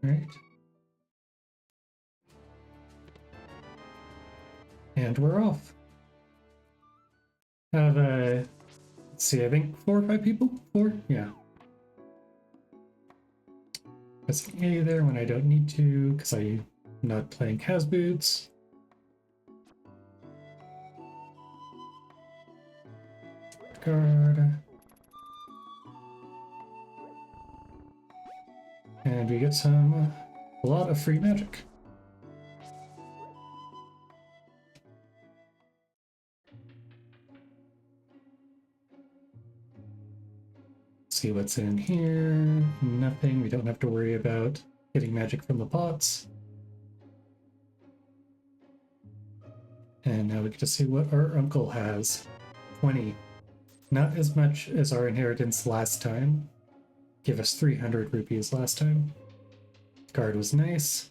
Right. And we're off. Have let's see, I think 4 or 5 people? 4? Yeah. Pressing A there when I don't need to, because I'm not playing Pegasus Boots. Guard. And we get a lot of free magic. See what's in here. Nothing. We don't have to worry about getting magic from the pots. And now we get to see what our uncle has. 20. Not as much as our inheritance last time. Give us 300 rupees last time. Guard was nice.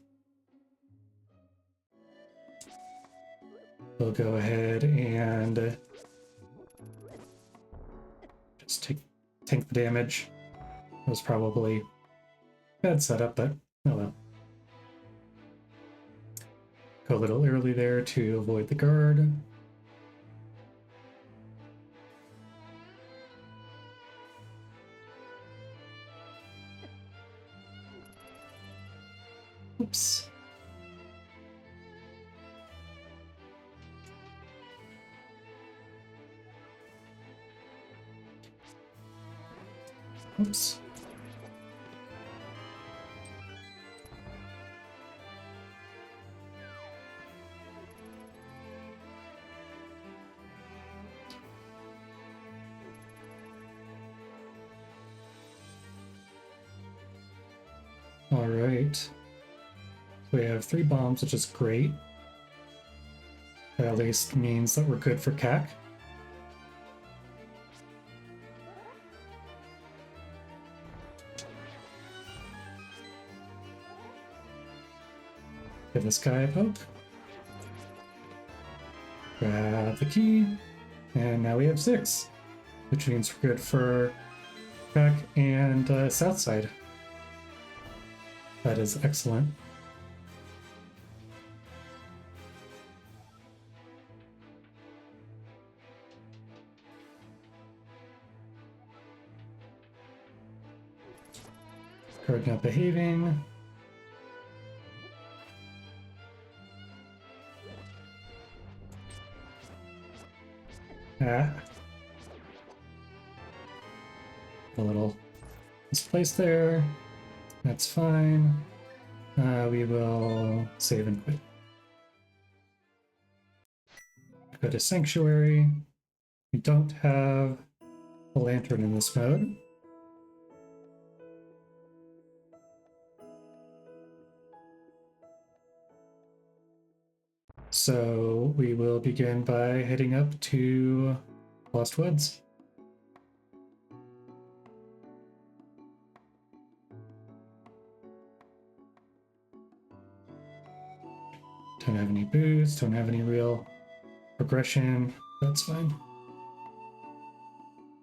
We'll go ahead and just tank the damage. It was probably bad setup, but oh well. Go a little early there to avoid the guard. Oops. Oops. All right. We have 3 bombs, which is great. That at least means that we're good for CAC. Give this guy a poke. Grab the key. And now we have 6, which means we're good for CAC and South Side. That is excellent. Card not behaving. Ah. A little misplaced there. That's fine. We will save and quit. Go to Sanctuary. We don't have a lantern in this mode. So we will begin by heading up to Lost Woods. Don't have any boots, don't have any real progression. That's fine.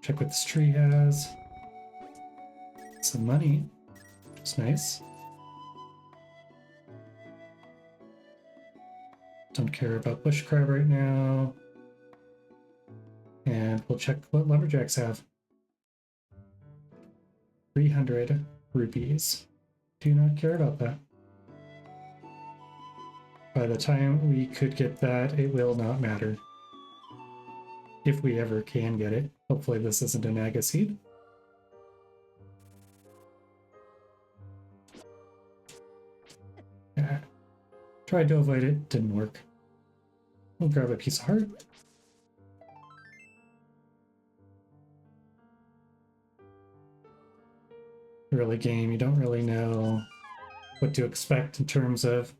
Check what this tree has. Some money. It's nice. Don't care about bush crab right now. And we'll check what lumberjacks have. 300 rupees. Do not care about that. By the time we could get that, it will not matter. If we ever can get it. Hopefully this isn't an Agaseed. Yeah. Tried to avoid it, didn't work. We'll grab a piece of heart. Early game, you don't really know what to expect in terms of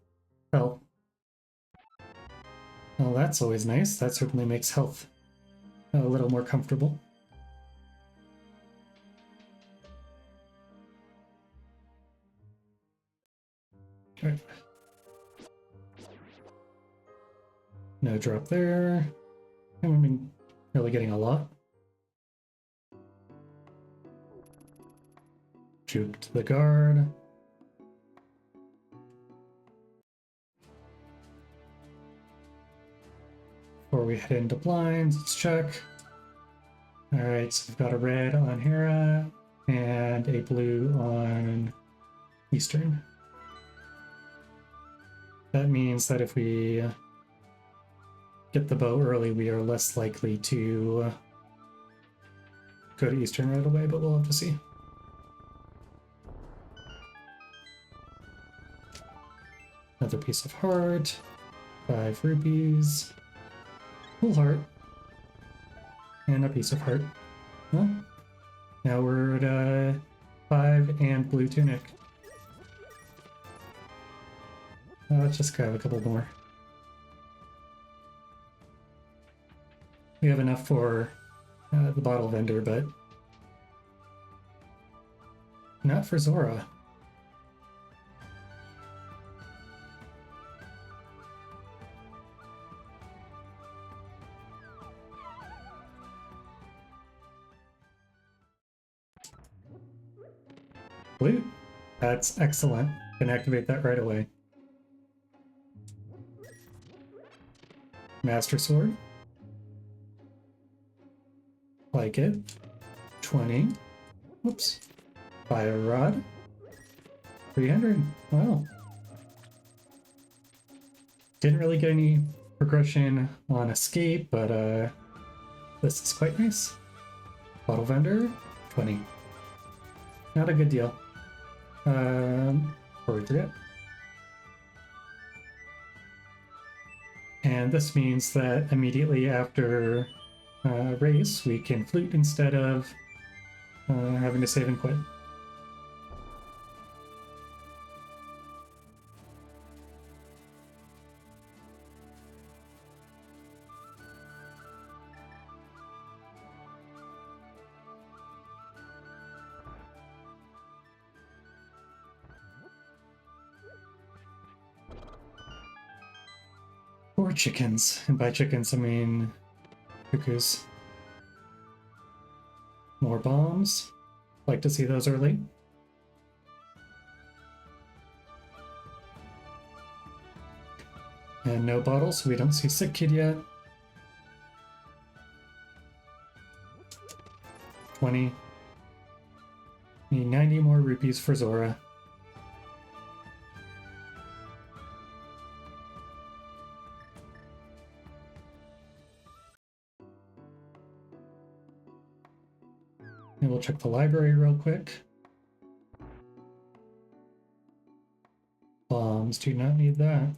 health. Well, that's always nice. That certainly makes health a little more comfortable. Okay. No drop there. I mean, really getting a lot. Juked the guard. we head into blinds, let's check. Alright, so we've got a red on Hera and a blue on Eastern. That means that if we get the bow early, we are less likely to go to Eastern right away, but we'll have to see. Another piece of heart, 5 rupees, full heart, and a piece of heart. Huh? Now we're at 5 and blue tunic. Let's just grab a couple more. We have enough for the bottle vendor, but not for Zora. Flute. That's excellent. Can activate that right away. Master Sword. Like it. 20. Whoops. Fire Rod. 300. Wow. Didn't really get any progression on Escape, but this is quite nice. Bottle Vendor. 20. Not a good deal. Before we forget. And this means that immediately after race, we can flute instead of having to save and quit. Or chickens, and by chickens I mean cuckoos. More bombs. Like to see those early. And no bottles, so we don't see Sick Kid yet. 20. Need 90 more rupees for Zora. And we'll check the library real quick. Bombs, do not need that.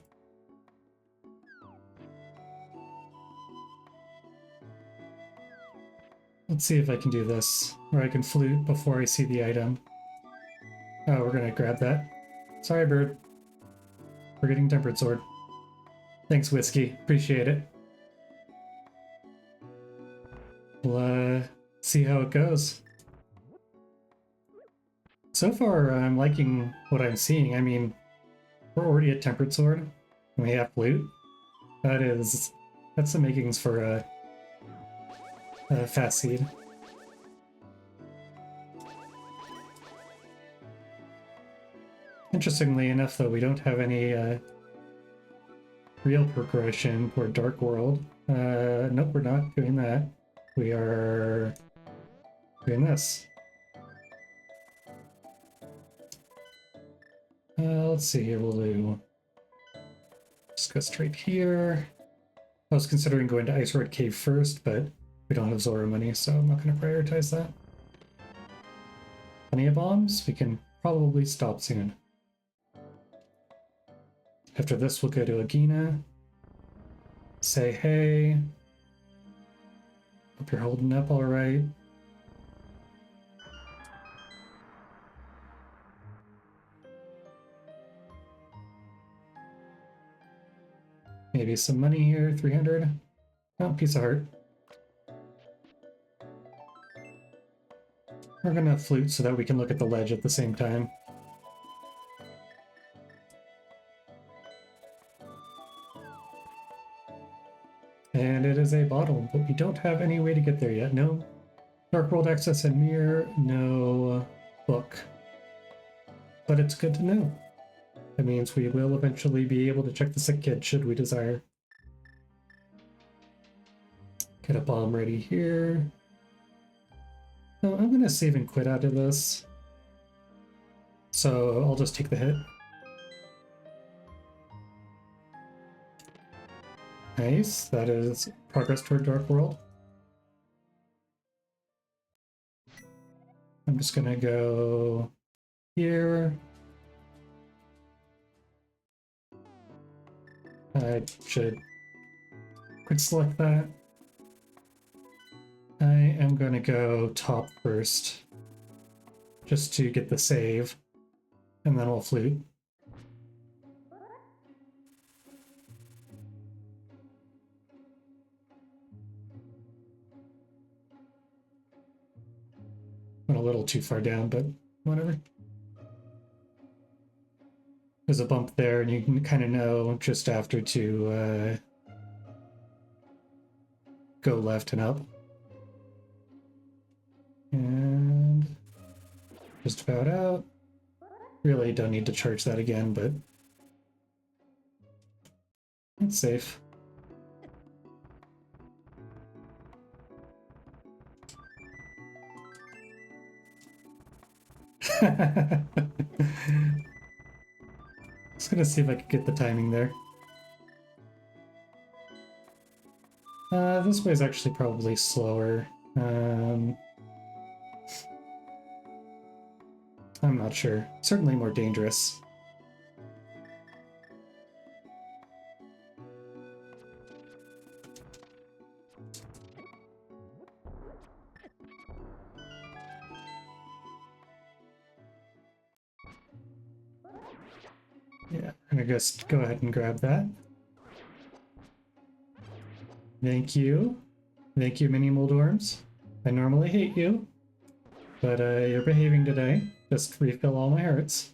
Let's see if I can do this, or I can flute before I see the item. Oh, we're gonna grab that. Sorry, bird. We're getting Tempered Sword. Thanks, Whiskey. Appreciate it. We'll see how it goes. So far, I'm liking what I'm seeing. I mean, we're already at Tempered Sword, and we have Flute. That's the makings for a fast seed. Interestingly enough, though, we don't have any real progression for Dark World. Nope, we're not doing that. We are doing this. Let's see here, we'll do... Just go straight here. I was considering going to Ice Road Cave first, but we don't have Zora money, so I'm not going to prioritize that. Plenty of bombs, we can probably stop soon. After this, we'll go to Agahnim. Say hey. Hope you're holding up all right. Maybe some money here, 300. Oh, piece of heart. We're gonna flute so that we can look at the ledge at the same time. And it is a bottle, but we don't have any way to get there yet. No Dark World Access and Mirror, no book. But it's good to know. That means we will eventually be able to check the Sick Kid should we desire. Get a bomb ready here. No, I'm gonna save and quit out of this. So I'll just take the hit. Nice, that is progress toward Dark World. I'm just gonna go here. I should quick select that. I am gonna go top first, just to get the save, and then we'll flute. Went a little too far down, but whatever. There's a bump there, and you can kind of know just after to go left and up. And just about out. Really don't need to charge that again, but it's safe. Just gonna see if I can get the timing there. This way is actually probably slower. I'm not sure. Certainly more dangerous. Yeah, I'm gonna just go ahead and grab that. Thank you. Thank you, mini Moldorms. I normally hate you, but you're behaving today. Just refill all my hearts.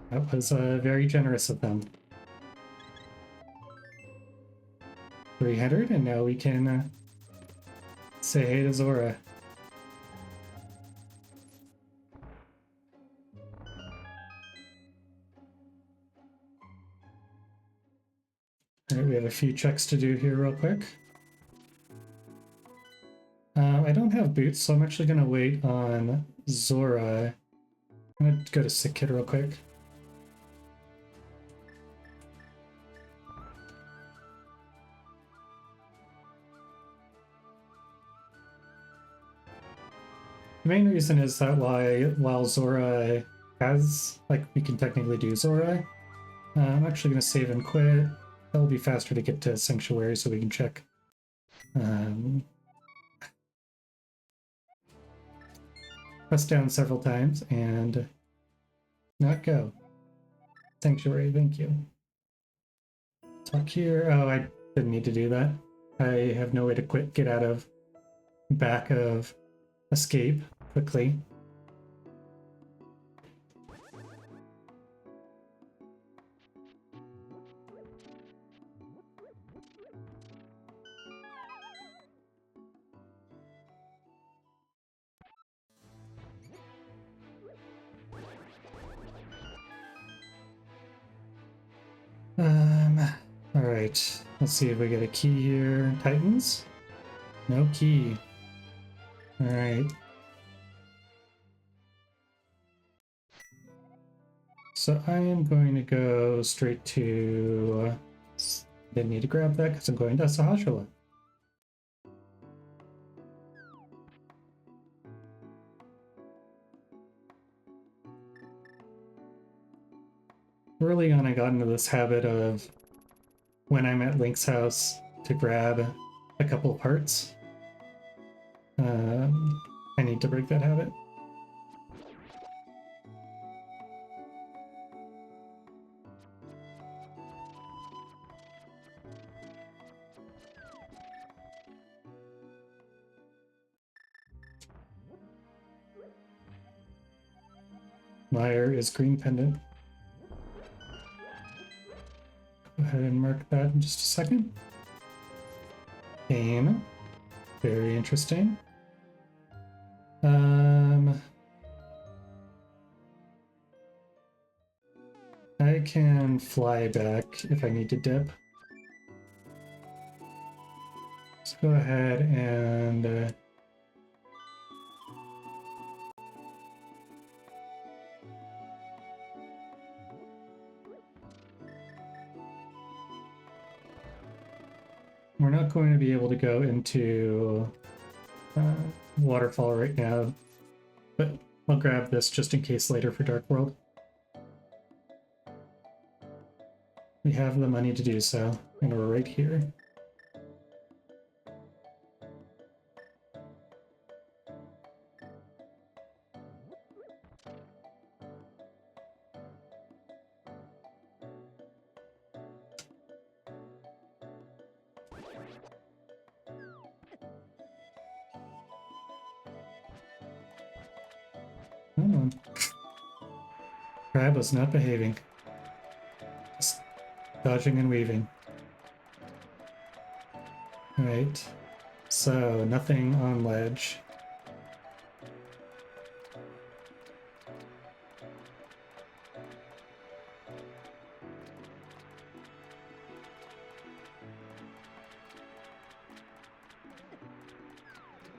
That was very generous of them. 300, and now we can say hey to Zora. Alright, we have a few checks to do here real quick. I don't have boots, so I'm actually going to wait on Zora. I'm going to go to Sick Kid real quick. The main reason is that while Zora has, like, we can technically do Zora, I'm actually going to save and quit. That'll be faster to get to Sanctuary so we can check. Press down several times and not go. Sanctuary, thank you. Talk here. Oh, I didn't need to do that. I have no way to get out of back of escape quickly. All right, let's see if we get a key here. Titans? No key. All right. So I am going to go straight to... Didn't need to grab that because I'm going to Sahasrahla. Early on, I got into this habit of when I'm at Link's house to grab a couple of parts. I need to break that habit. Lyre is green pendant. Go ahead and mark that in just a second. Pain. Very interesting. I can fly back if I need to dip. Let's go ahead and we're not going to be able to go into Waterfall right now, but I'll grab this just in case later for Dark World. We have the money to do so, and we're right here. Come on. Crab was not behaving. Just dodging and weaving. Alright. So, nothing on ledge.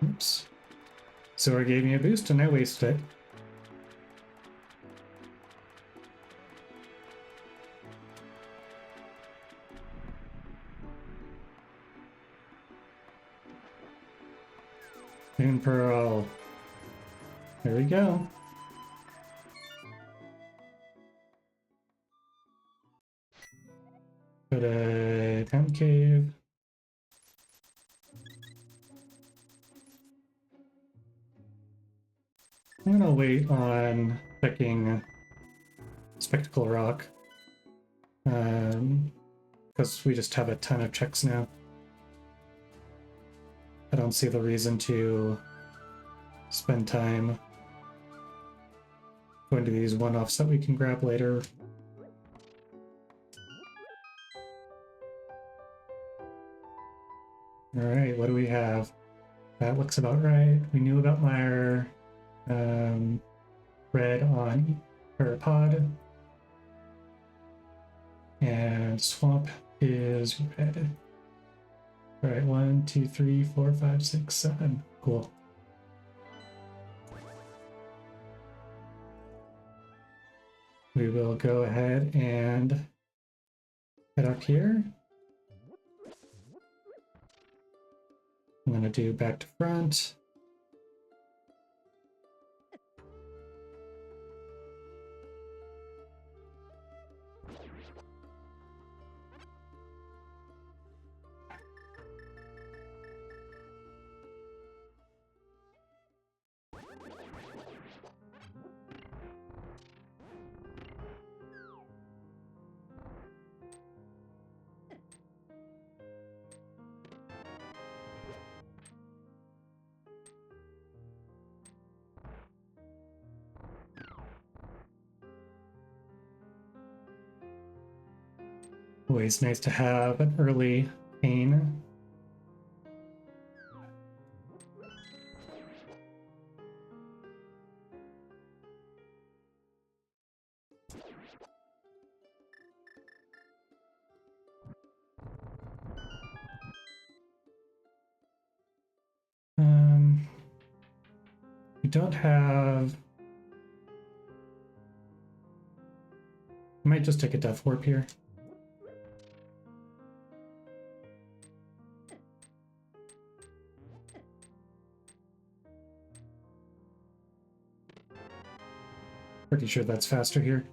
Oops. So it gave me a boost and I wasted it. Moon Pearl. There we go. Go to Fountain Cave. I'm gonna wait on checking Spectacle Rock. Because we just have a ton of checks now. I don't see the reason to spend time going to these one-offs that we can grab later. Alright, what do we have? That looks about right. We knew about Mire. Red on her pod. And Swamp is red. Alright, 1, 2, 3, 4, 5, 6, 7. Cool. We will go ahead and head up here. I'm going to do back to front. Always nice to have an early pain. We don't have... I might just take a Death Warp here. Pretty sure that's faster here.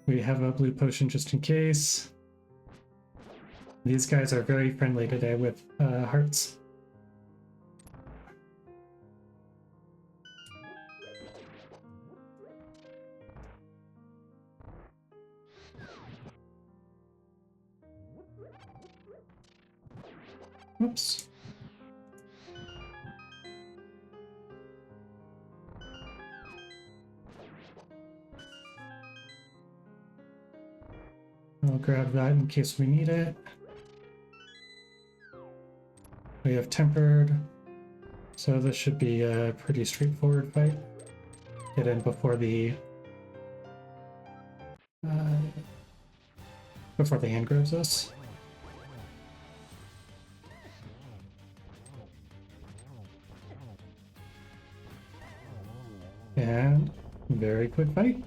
We have a blue potion just in case. These guys are very friendly today with hearts. Oops. I'll grab that in case we need it. We have Tempered So this should be a pretty straightforward fight. Get in before the hand grabs us. And very quick fight.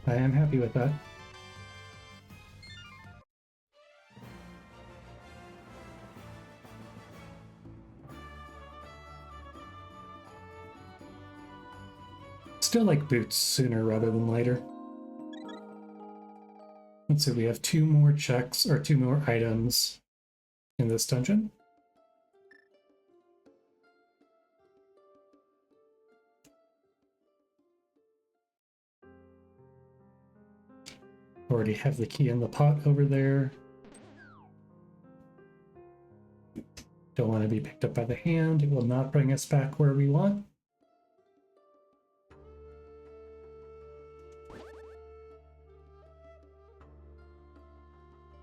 I am happy with that. Still like Boots sooner rather than later. And so we have 2 more checks, or 2 more items in this dungeon. Already have the key in the pot over there. Don't want to be picked up by the hand. It will not bring us back where we want.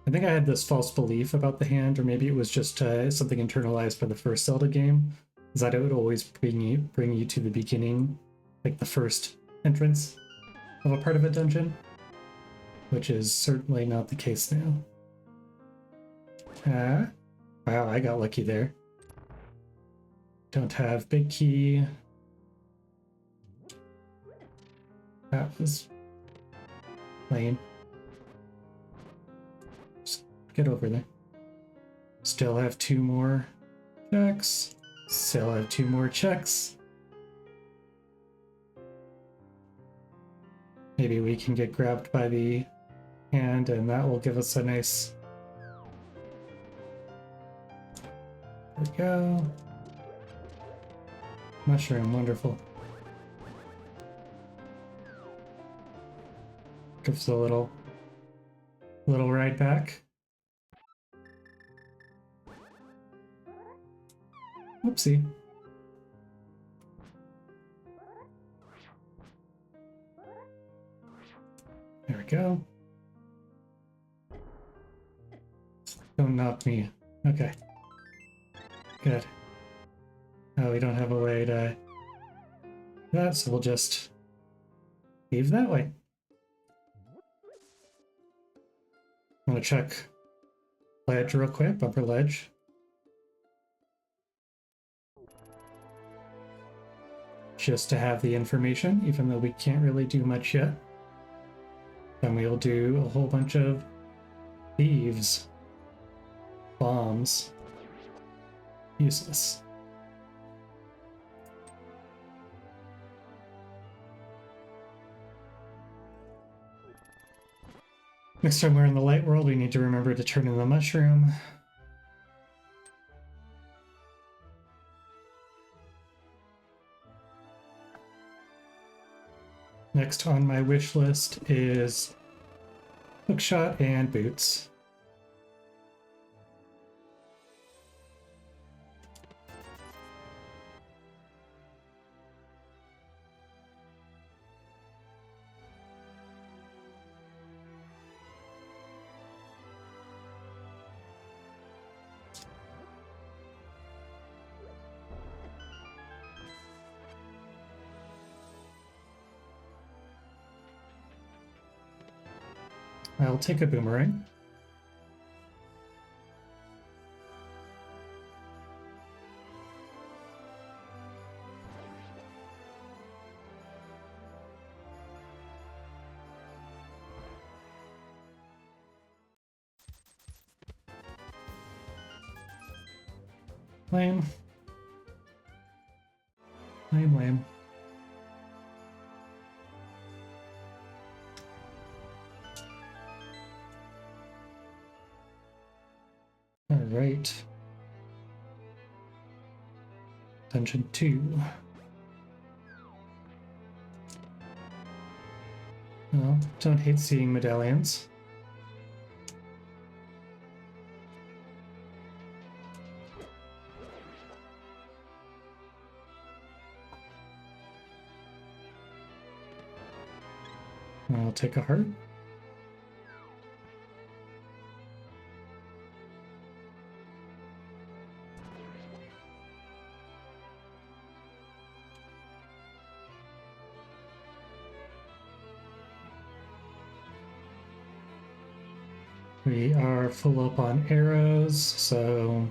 I think I had this false belief about the hand, or maybe it was just something internalized by the first Zelda game, is that it would always bring you to the beginning, like the first entrance of a part of a dungeon, which is certainly not the case now. Wow, I got lucky there. Don't have big key. That was lame. Just get over there. Still have 2 more checks. Still have 2 more checks. Maybe we can get grabbed by the hand and that will give us a nice... There we go. Mushroom, wonderful. Gives a little ride back. Whoopsie. There we go. Don't knock me. Okay. Good. Oh, we don't have a way to do that, so we'll just leave that way. I'm gonna check ledge real quick, upper ledge. Just to have the information, even though we can't really do much yet. Then we'll do a whole bunch of thieves. Bombs. Useless. Next time we're in the light world, we need to remember to turn in the mushroom. Next on my wish list is Hookshot and Boots. I'll take a boomerang. Lame. Lame, lame. All right. Dungeon 2. Well, don't hate seeing medallions. I'll take a heart. We are full up on arrows, so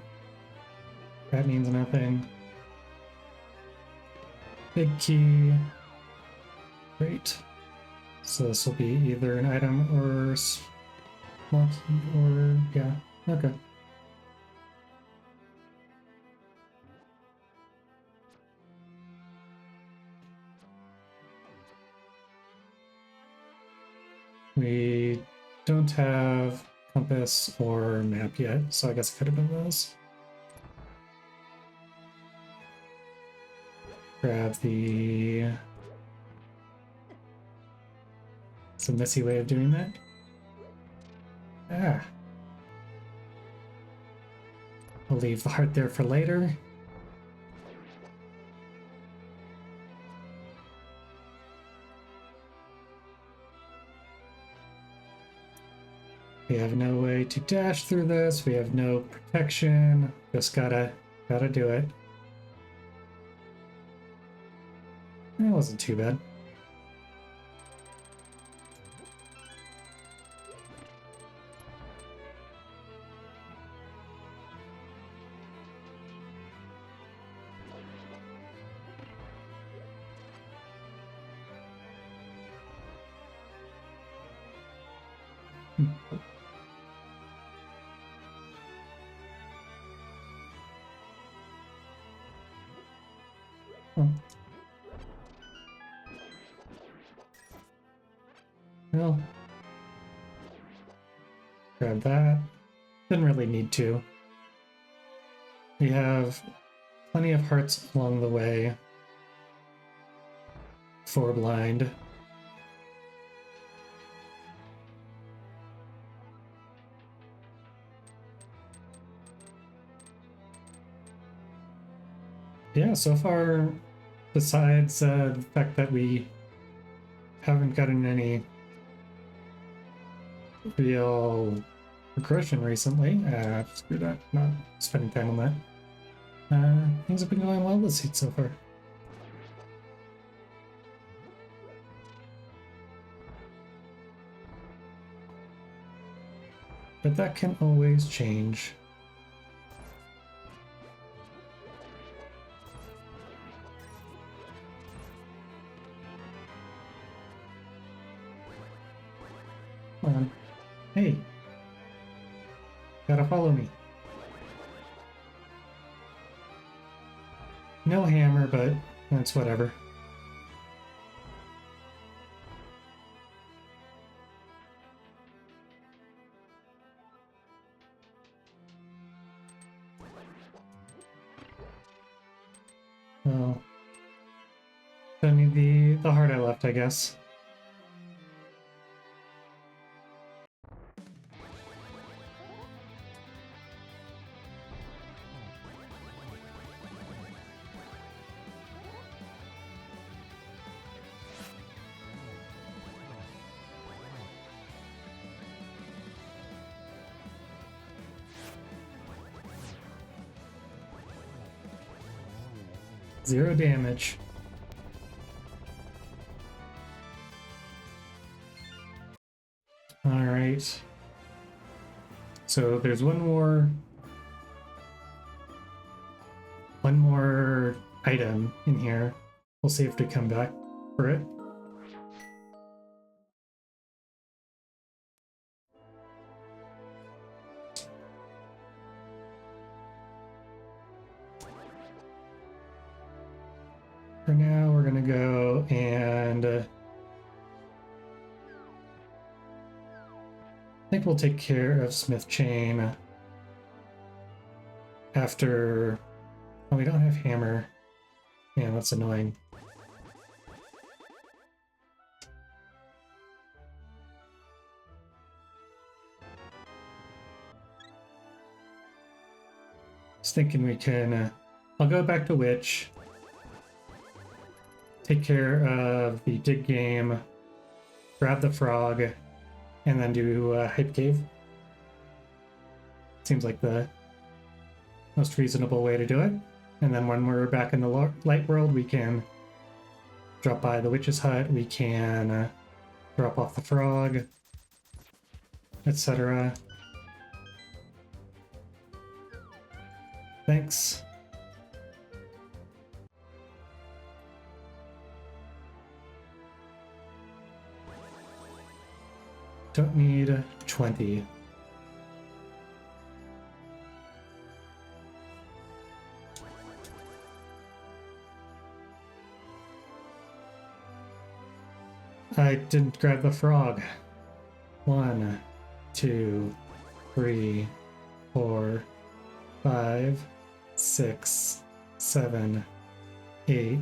that means nothing. Big key. Great. So this will be either an item or small key or, yeah, okay. We don't have compass or map yet, so I guess it could have been those. Grab the... It's a messy way of doing that. Ah. I'll leave the heart there for later. We have no way to dash through this. We have no protection. Just gotta do it. It wasn't too bad. Oh. Well, grab that. Didn't really need to. We have plenty of hearts along the way for blind. Yeah, so far, besides the fact that we haven't gotten any real progression recently, screw that, not spending time on that. Things have been going well this seat so far. But that can always change. Come on. Hey. Gotta follow me. No hammer, but that's whatever. Well, don't need the heart I left, I guess. Zero damage. All right. So there's one more item in here. We'll see if we come back for it. For now, we're gonna go and I think we'll take care of Smith Chain after. Oh, we don't have hammer. Yeah, that's annoying. Just thinking we can. I'll go back to Witch. Take care of the dig game, grab the frog, and then do Hype Cave. Seems like the most reasonable way to do it. And then when we're back in the light world, we can drop by the witch's hut, we can drop off the frog, etc. Thanks. Don't need 20. I didn't grab the frog. 1, 2, 3, 4, 5, 6, 7, 8.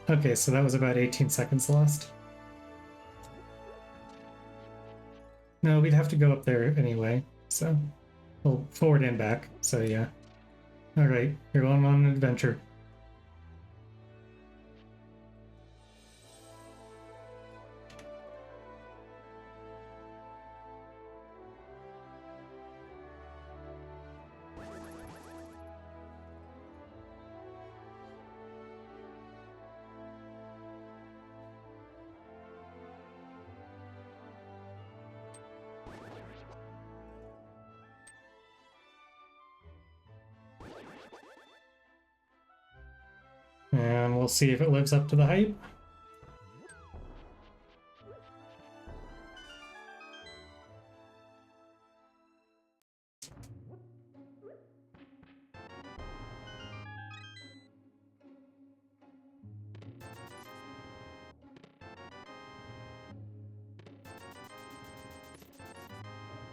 Okay, so that was about 18 seconds lost. No, we'd have to go up there anyway, so we'll forward and back, so yeah. Alright, you're going on an adventure. And we'll see if it lives up to the hype.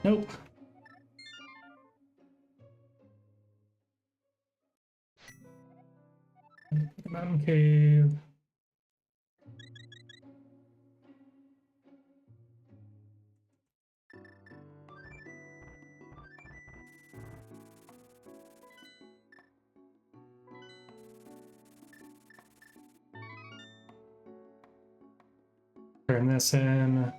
Nope. Mountain cave. Turn this in.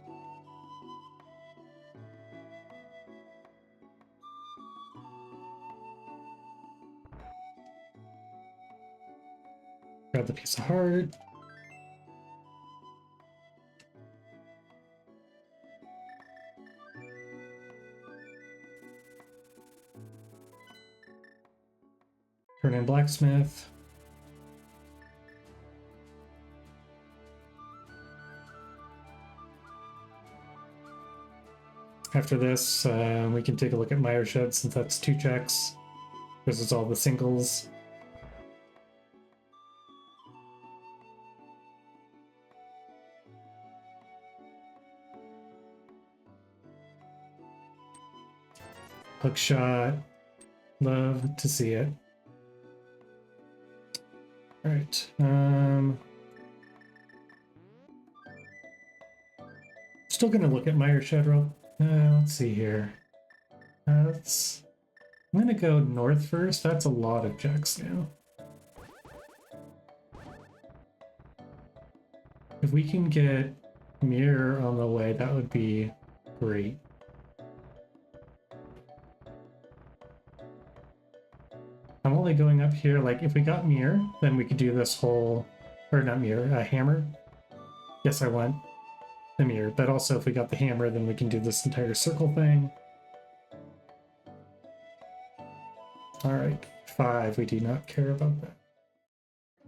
Grab the piece of heart. Turn in blacksmith. After this, we can take a look at Meyer Shed since that's 2 checks. This is all the singles. Hookshot. Love to see it. Alright. Still gonna look at Meyer Shed real. Let's see here. I'm gonna go north first. That's a lot of checks now. If we can get Mirror on the way, that would be great. I'm only going up here, like, if we got Mirror, then we could do this whole... Or not Mirror, Hammer. Yes, I want the Mirror, but also if we got the Hammer, then we can do this entire circle thing. Alright, 5, we do not care about that.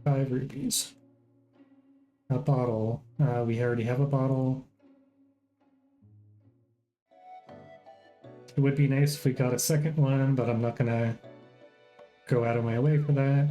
5 rupees. A bottle. We already have a bottle. It would be nice if we got a second one, but I'm not gonna go out of my way for that.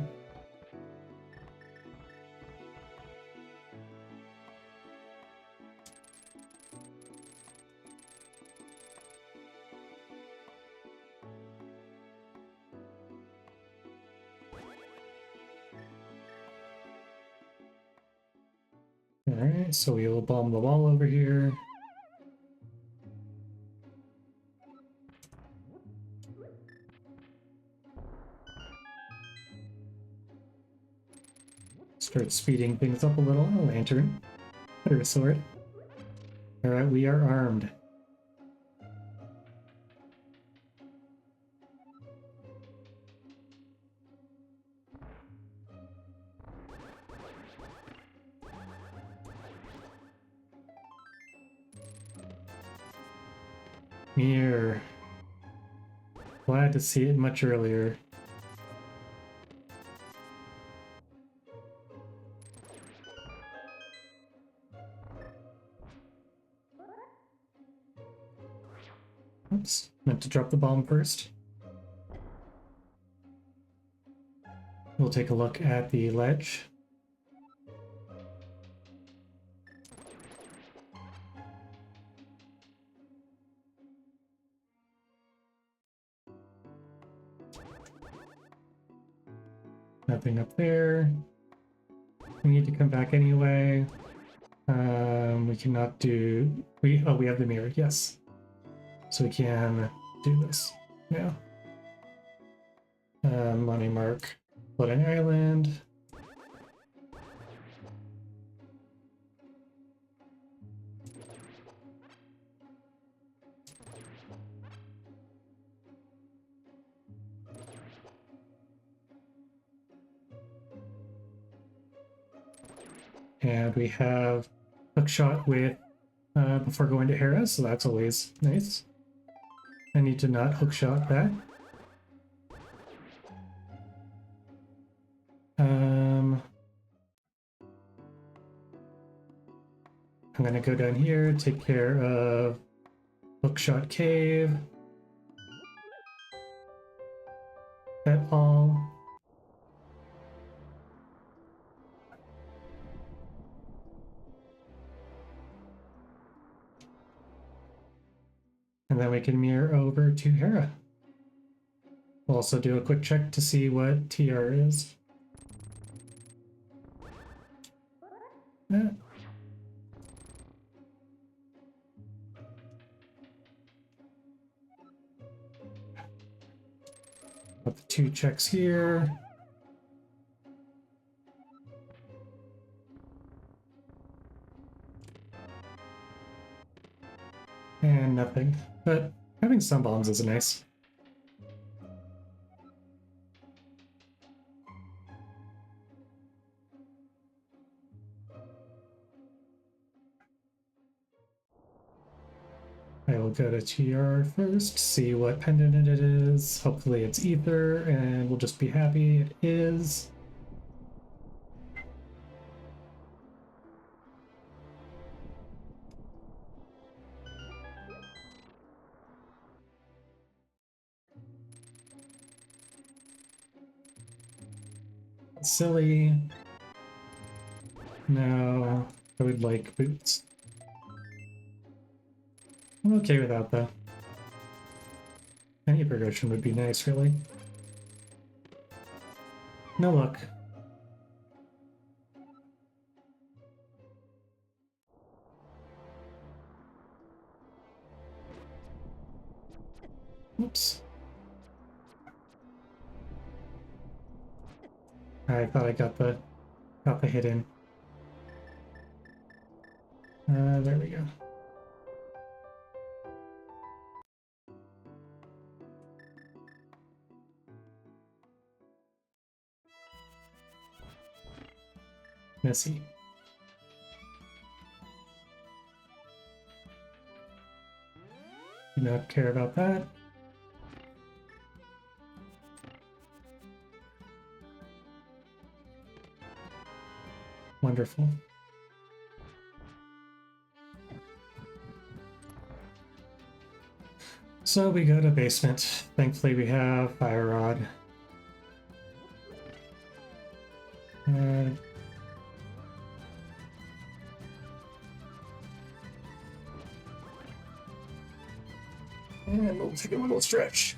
Alright, so we will bomb the wall over here. Start speeding things up a little. A lantern. Or a sword. Alright, we are armed. Mirror. Glad to see it much earlier. Oops, meant to drop the bomb first. We'll take a look at the ledge. Nothing up there. We need to come back anyway. We cannot do... we have the mirror, yes. So we can do this now. Money mark. Floating island. And we have Hookshot with before going to Hera, so that's always nice. I need to not Hookshot that. I'm gonna go down here, take care of Hookshot Cave. That all. And then we can mirror over to Hera. We'll also do a quick check to see what TR is. Put the 2 checks here. And nothing. But having some bombs is nice. I will go to TR first, see what pendant it is. Hopefully it's ether, and we'll just be happy it is. Silly. No, I would like boots. I'm okay without though. Any progression would be nice, really. No luck. Oops. I thought I got the hit in. There we go. Messy. Do not care about that. Wonderful. So we go to basement. Thankfully we have fire rod. And we'll take a little stretch.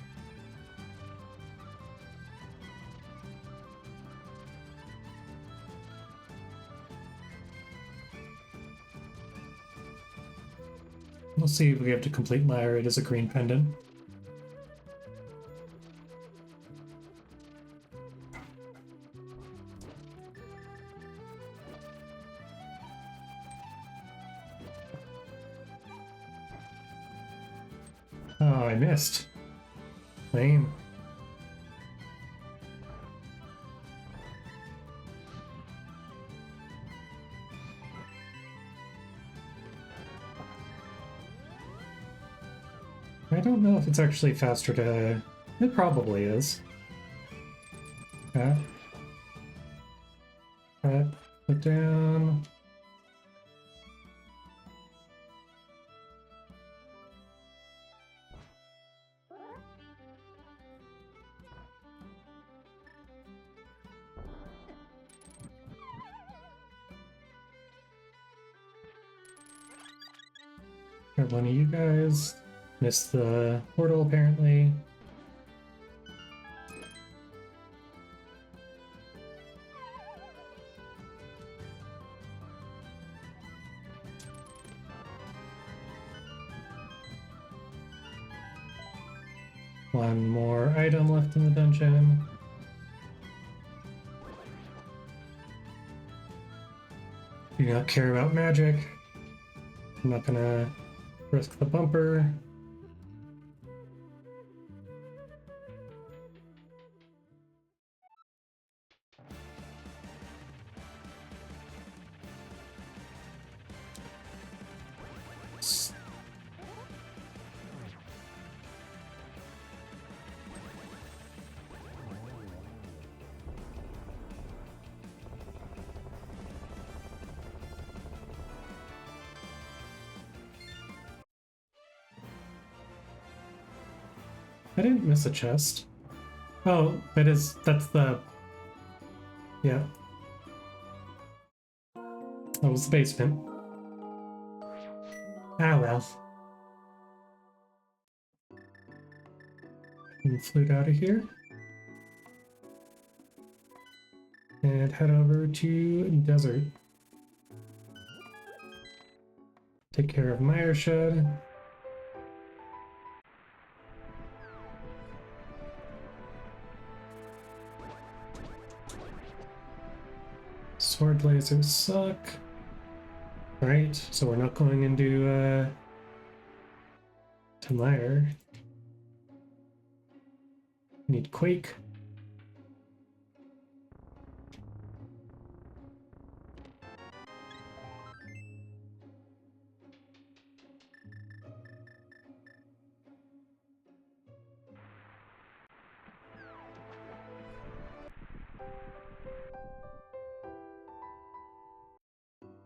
We'll see if we have to complete Lyra. It is a green pendant. Oh, I missed. Lame. I don't know if it's actually faster to... It probably is. Put down. Grab one of you guys. Missed the portal apparently. One more item left in the dungeon. Do not care about magic. I'm not gonna risk the bumper. I didn't miss a chest. Oh, that's the... Yeah. That was the basement. Ah, well. And flute out of here. And head over to Desert. Take care of Mire Shed. Sword lasers suck. Alright, so we're not going into to Mire. Need Quake.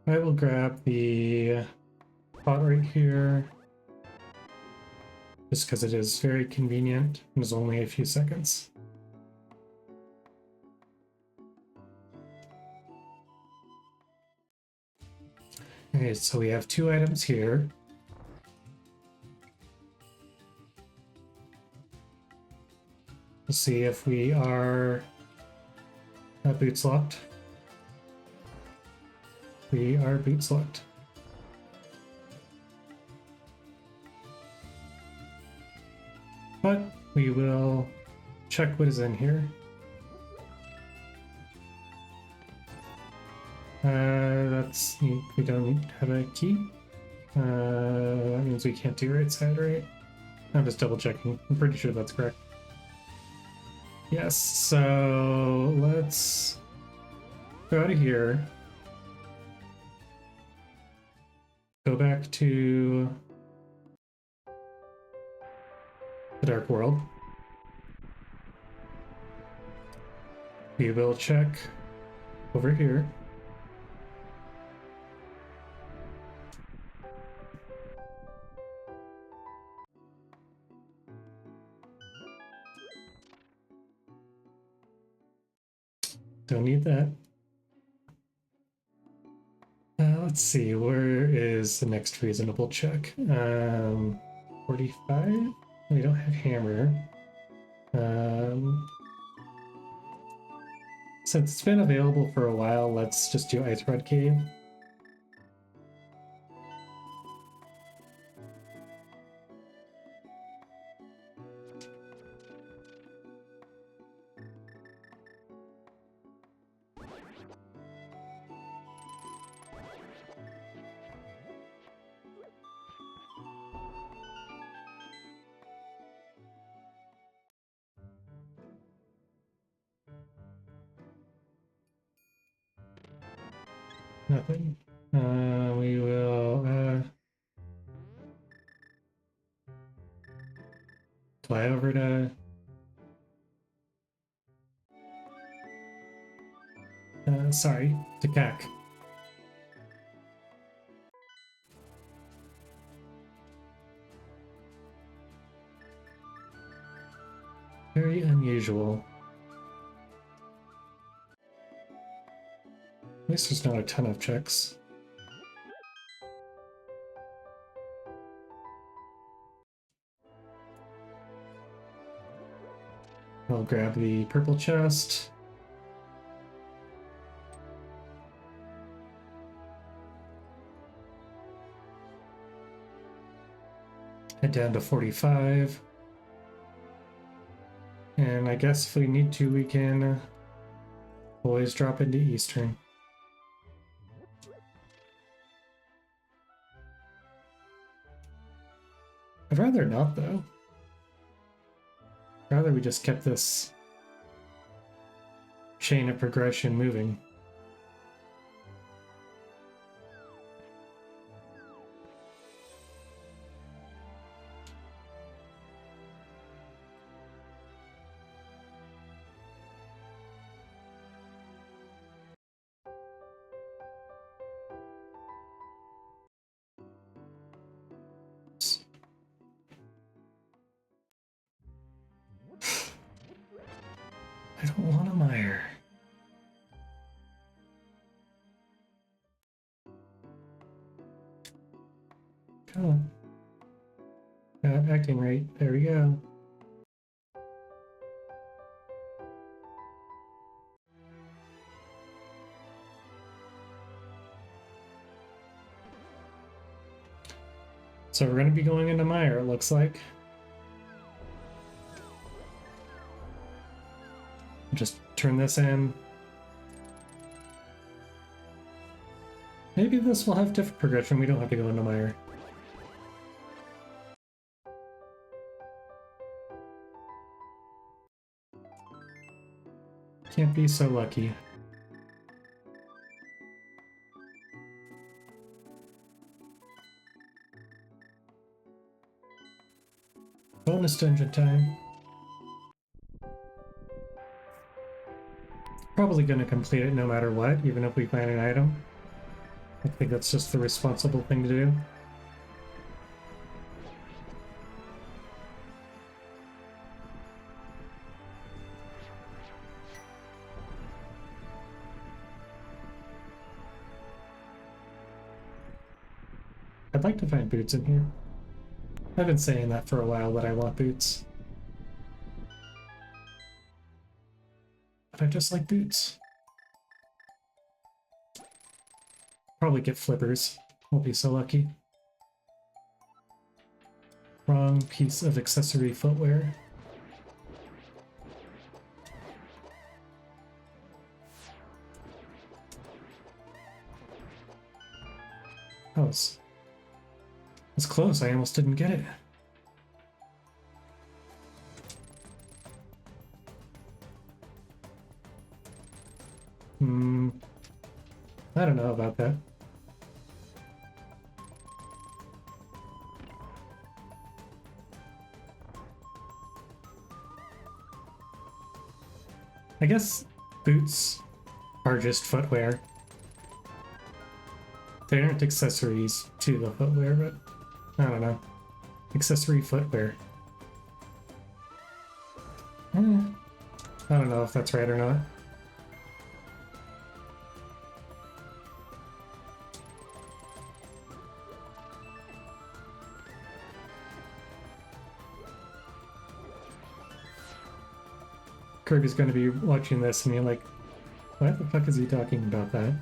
I will grab the pot right here, just because it is very convenient and is only a few seconds. Okay, so we have 2 items here. Let's see if we are boots locked. We are boots locked. But we will check what is in here. We don't have a key. That means we can't do right side, right? I'm just double checking. I'm pretty sure that's correct. Yes, so let's go out of here. Go back to the Dark World. We will check over here. Don't need that. Let's see, where is the next reasonable check? 45? We don't have hammer. Since it's been available for a while, let's just do Ice Red Cave. Nothing. We will fly over to to CAC. Very unusual. At least there's not a ton of checks. I'll grab the purple chest. Head down to 45. And I guess if we need to, we can always drop into Eastern. I'd rather not, though. I'd rather we just kept this chain of progression moving. I don't want a mire. Come on. Acting right. There we go. So we're going to be going into mire, it looks like. Just turn this in. Maybe this will have different progression. We don't have to go into mire. Can't be so lucky. Bonus dungeon time. Probably going to complete it no matter what, even if we find an item. I think that's just the responsible thing to do. I'd like to find boots in here. I've been saying that for a while, that I want boots. But I just like boots. Probably get flippers. Won't be so lucky. Wrong piece of accessory footwear. Oh, it's close. I almost didn't get it. I don't know about that. I guess boots are just footwear. They aren't accessories to the footwear, but I don't know. Accessory footwear. I don't know if that's right or not. Kirby's going to be watching this and you're like, what the fuck is he talking about that?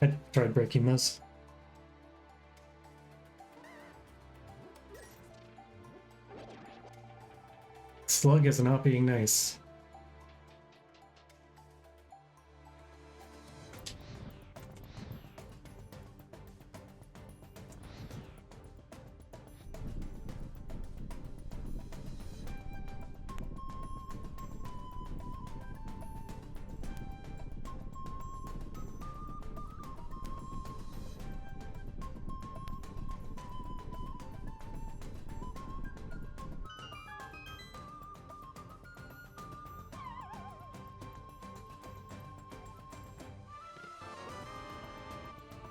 I tried breaking this. Slug is not being nice.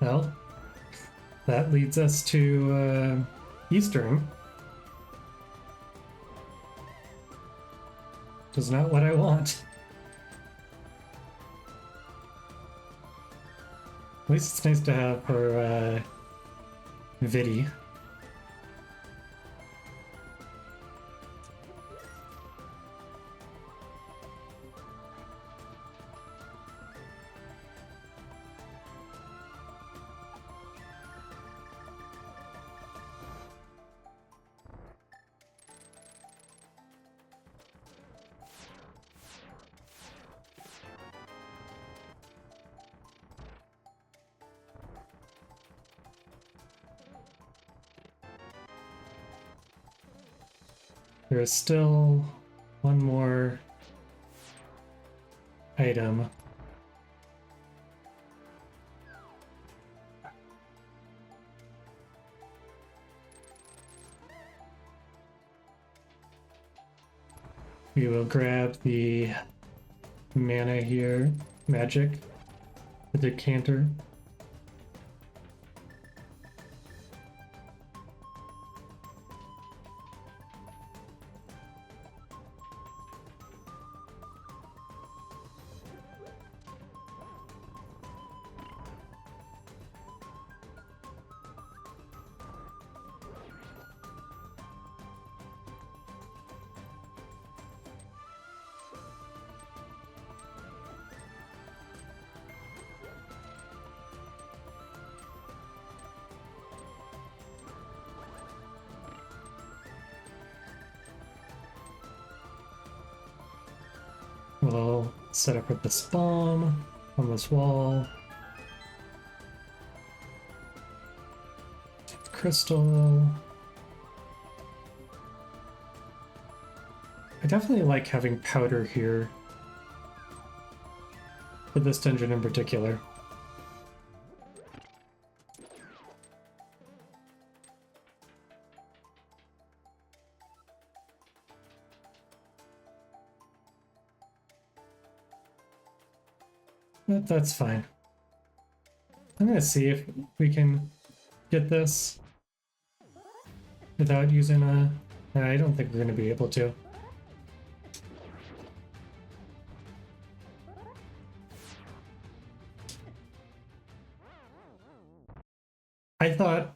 Well, that leads us to Eastern. Which is not what I want. At least it's nice to have her Vidi. There is still one more item. We will grab the mana here, magic, the decanter. We'll set up with this bomb on this wall. Crystal. I definitely like having powder here for this dungeon in particular. But that's fine. I'm gonna see if we can get this without using a... I don't think we're gonna be able to. I thought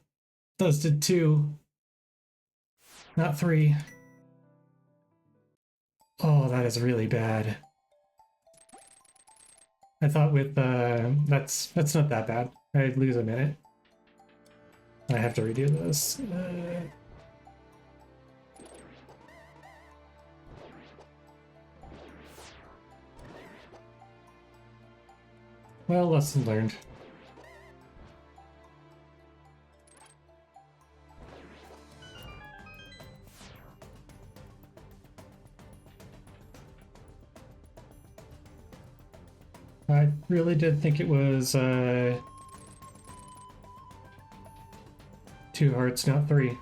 those did 2, not 3. Oh, that is really bad. I thought with that's not that bad. I'd lose a minute. I have to redo this. Well, lesson learned. I really did think it was 2 hearts, not 3.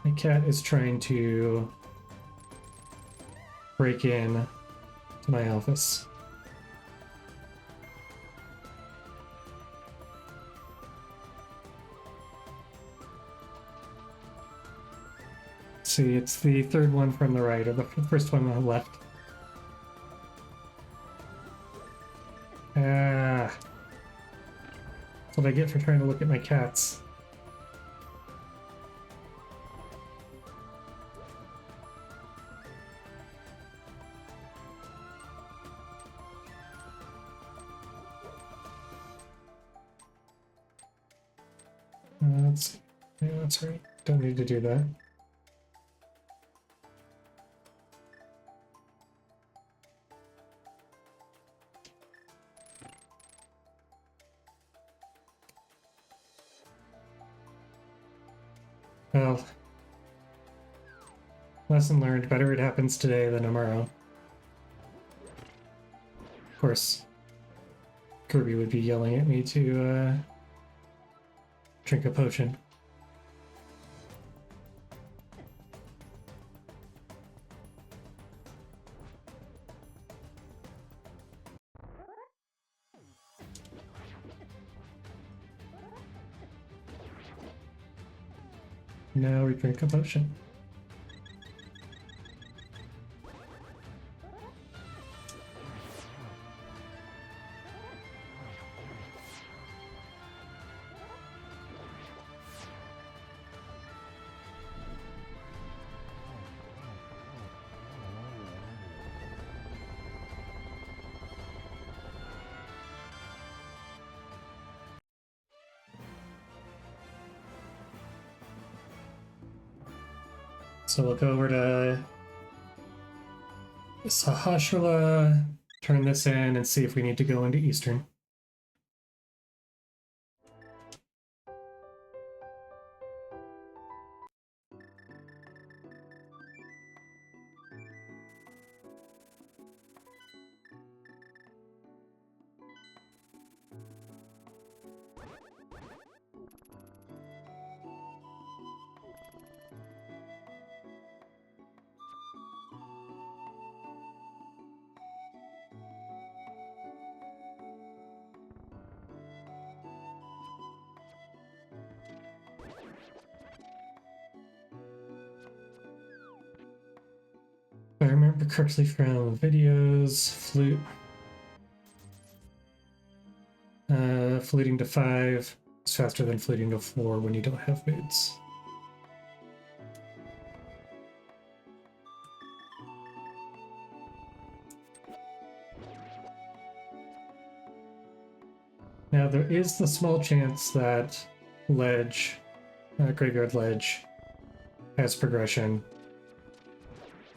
My cat is trying to break in to my office. See, it's the 3rd one from the right, or the first one on the left. Ah. That's what I get for trying to look at my cats. Yeah, that's right. Don't need to do that. Well, lesson learned, better it happens today than tomorrow. Of course, Kirby would be yelling at me to drink a potion. Now we drink a potion. So we'll go over to Sahasrahla, turn this in, and see if we need to go into Eastern. If I remember correctly from videos, flute. Fluting to 5 is faster than fluting to 4 when you don't have boots. Now there is the small chance that ledge, graveyard ledge, has progression,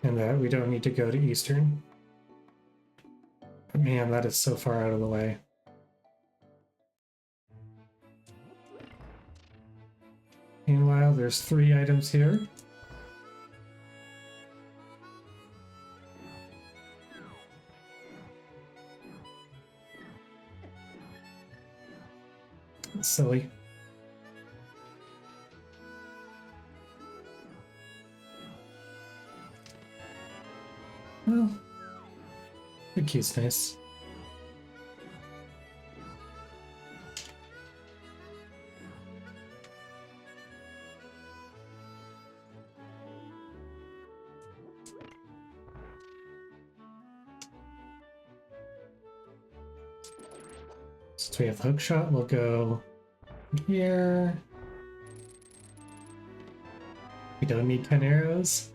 and that we don't need to go to Eastern. But man, that is so far out of the way. Meanwhile, there's 3 items here. That's silly. Well, the key's nice. Since we have the Hookshot, we'll go here. We don't need 10 arrows.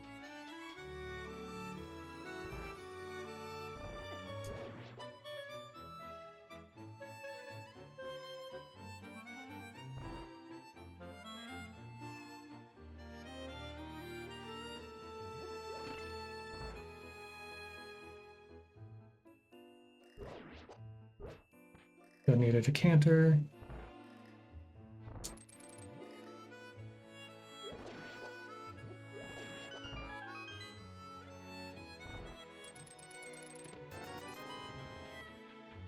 Don't need a decanter.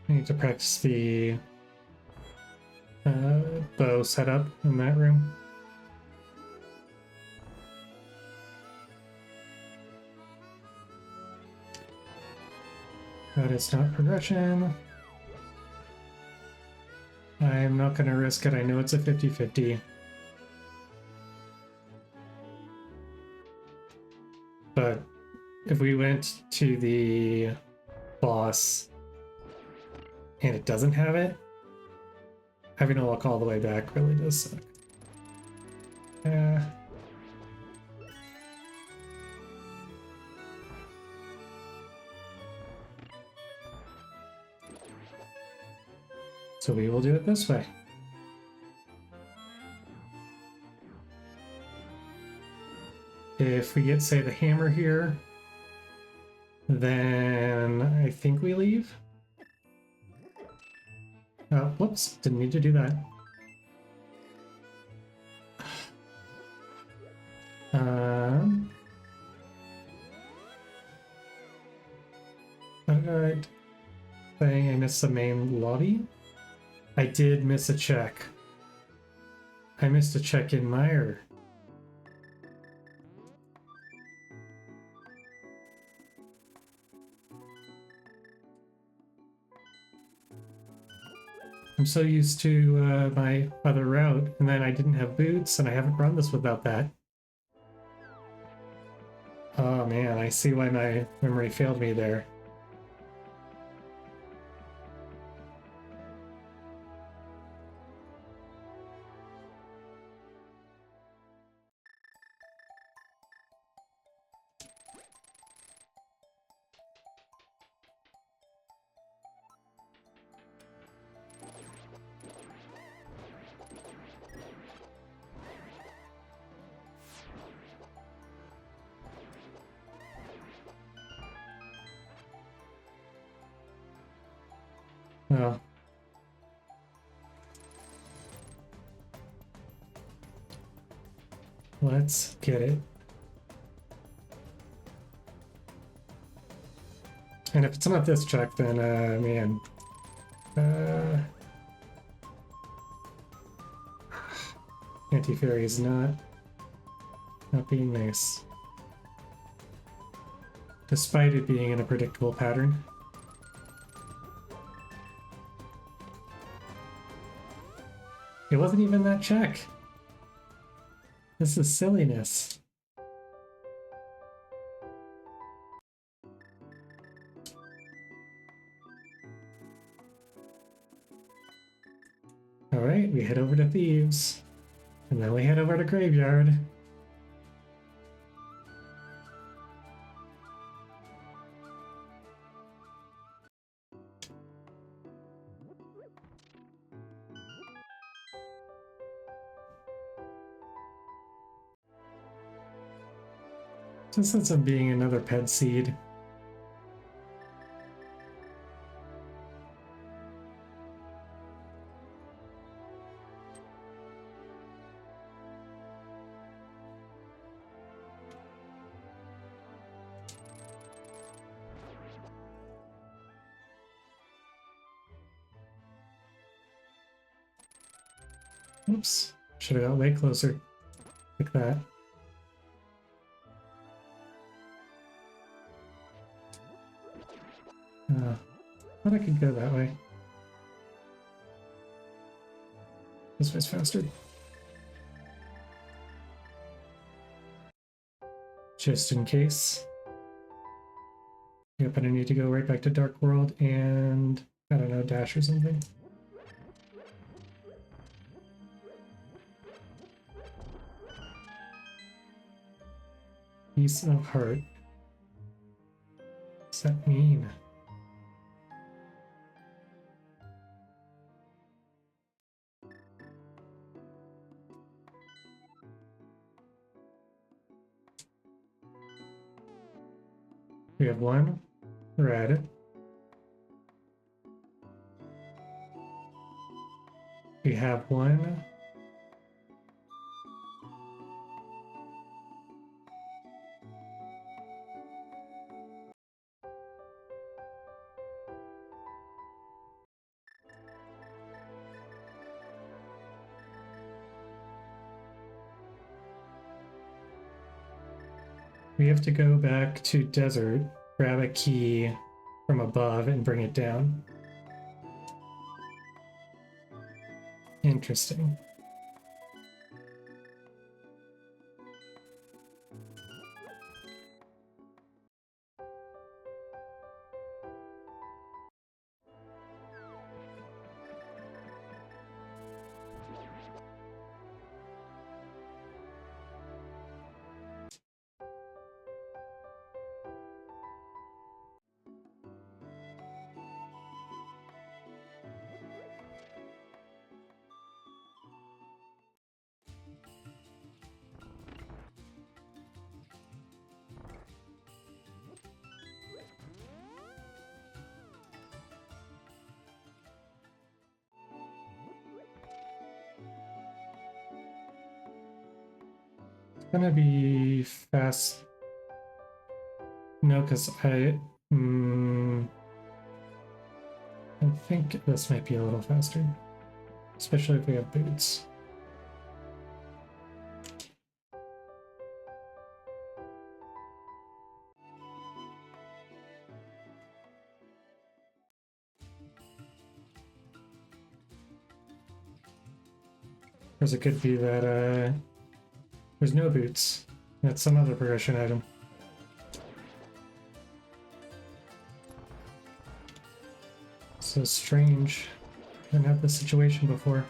I need to practice the bow setup in that room. That is not progression. I'm not going to risk it. I know it's a 50-50. But if we went to the boss and it doesn't have it, having to walk all the way back really does suck. So we will do it this way. If we get, say, the hammer here, then I think we leave. Oh, whoops, didn't need to do that. Alright. Thing, I missed the main lobby. I did miss a check. I missed a check in Meyer. I'm so used to my other route, and then I didn't have boots, and I haven't run this without that. Oh man, I see why my memory failed me there. Oh. Let's get it. And if it's not this check, then, man. Anti-fairy is not being nice. Despite it being in a predictable pattern. It wasn't even that check. This is silliness. Alright, we head over to Thieves. And then we head over to Graveyard. This ends up being another pet seed. Oops, should have got way closer. Like that. Thought I could go that way. This way's faster. Just in case. Yep, and I need to go right back to Dark World and, I don't know, dash or something. Piece of heart. What's that mean? We have one red. We have one we have to go back to desert, grab a key from above and bring it down. Interesting. Gonna be fast. No, because I think this might be a little faster, especially if we have boots. Because it could be that there's no boots. That's some other progression item. So strange. I didn't have this situation before.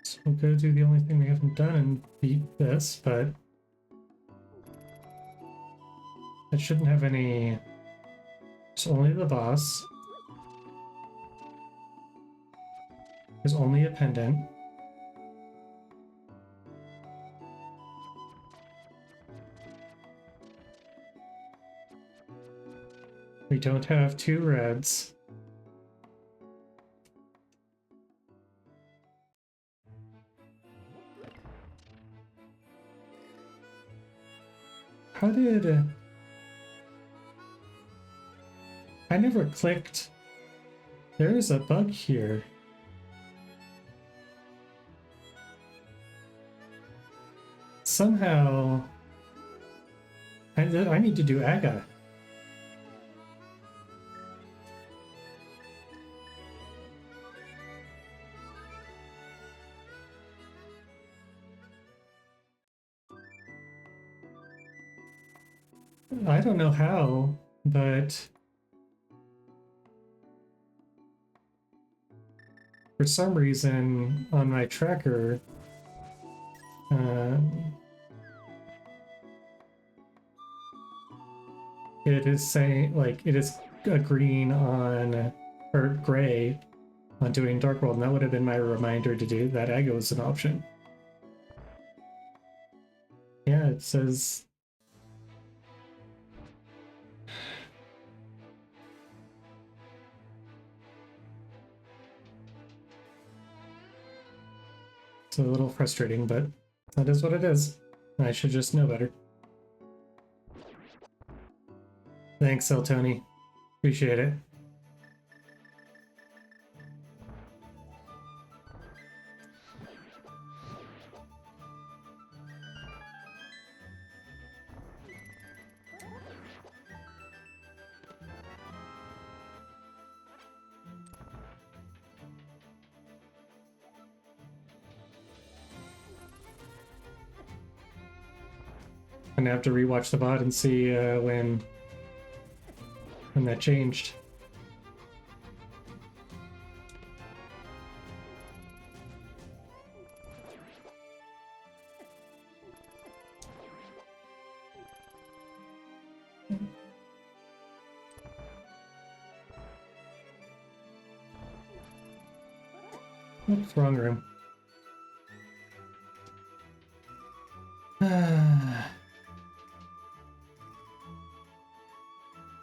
So we'll go do the only thing we haven't done and beat this, but it shouldn't have any. It's only the boss. There's only a pendant. We don't have 2 reds. How did... I never clicked. There is a bug here. Somehow... I need to do Aga. I don't know how, but for some reason on my tracker, it is saying, like, it is a green on, or gray on doing Dark World, and that would have been my reminder to do that. Aga was an option. Yeah, it says... It's a little frustrating, but that is what it is. I should just know better. Thanks, El Tony. Appreciate it. I'm gonna have to rewatch the VOD and see when that changed. Oops, wrong room.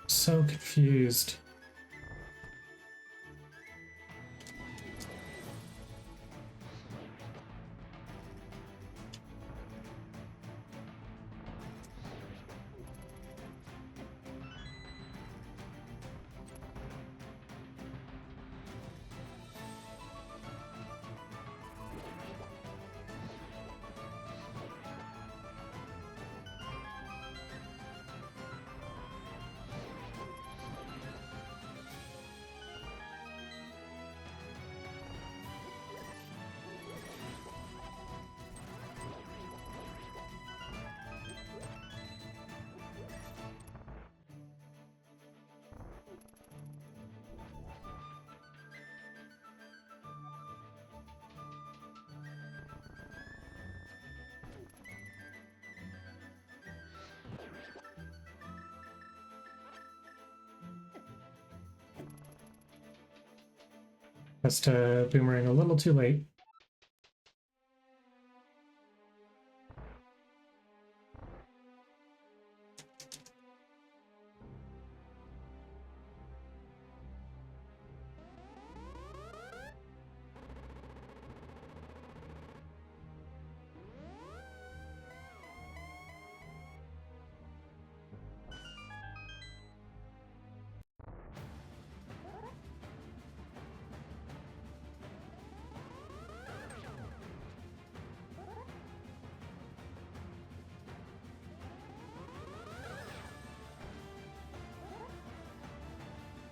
So confused. Pressed Boomerang a little too late.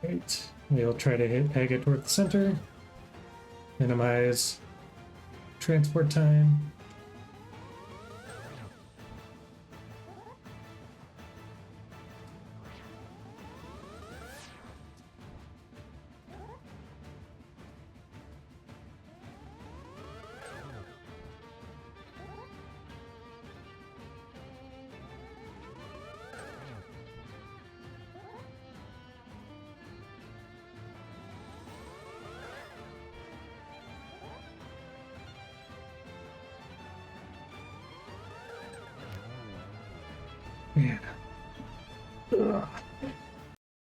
Right. We'll try to hit Aga toward the center. Minimize transport time. Man. Ugh.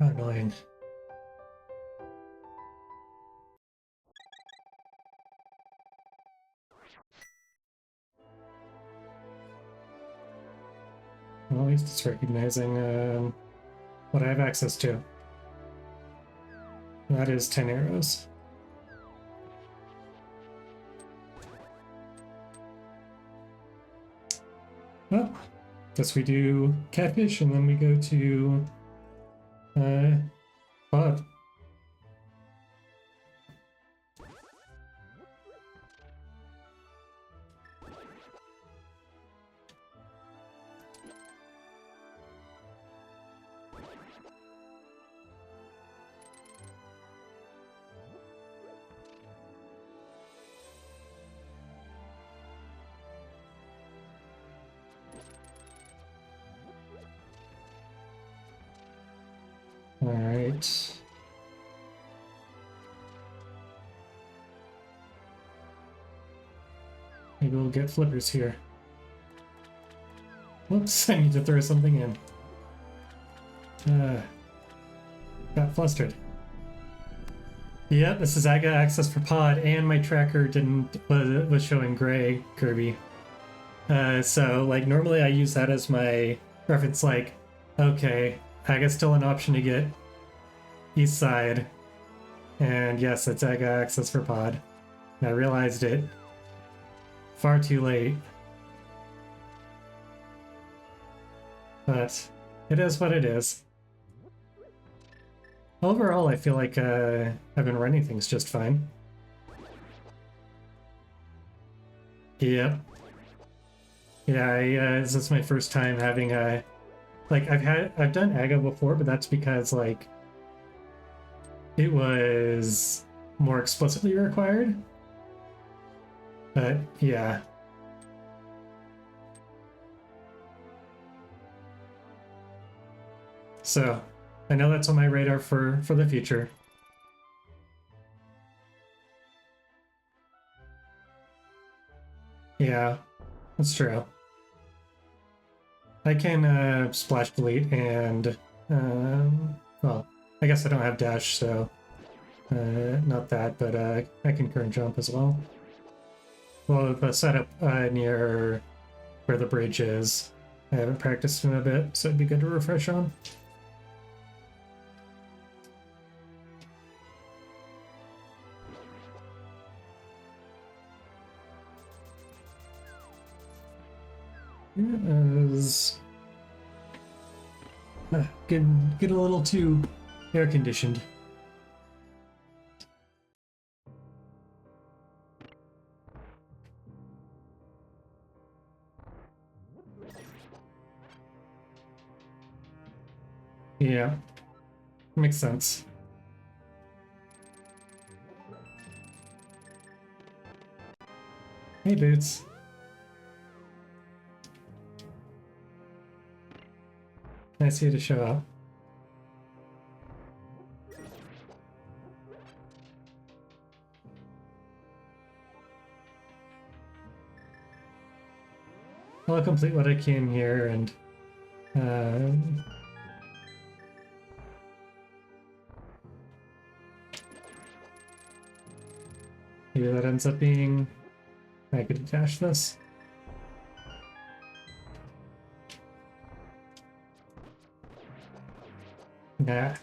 How annoying. Well, at least it's recognizing what I have access to. That is 10 arrows. Well, guess we do catfish and then we go to pod. All right. Maybe we'll get flippers here. Whoops, I need to throw something in. Got flustered. Yep, this is Aga access for pod, and my tracker was showing gray Kirby. So like normally I use that as my reference, like, okay, Aga's still an option to get east side. And yes, it's Aga access for pod. And I realized it far too late. But it is what it is. Overall, I feel like I've been running things just fine. Yep. Yeah, this is my first time having a... Like, I've done Aga before, but that's because, like, it was more explicitly required. But, yeah. So, I know that's on my radar for the future. Yeah, that's true. I can splash delete and, well, I guess I don't have dash, so not that, but I can current jump as well. Well, the setup near where the bridge is, I haven't practiced in a bit, so it'd be good to refresh on. Is get a little too air conditioned. Yeah, makes sense. Hey, Boots. Nice of you to show up. I'll complete what I can here, and maybe that ends up being... I could dash this. Nah.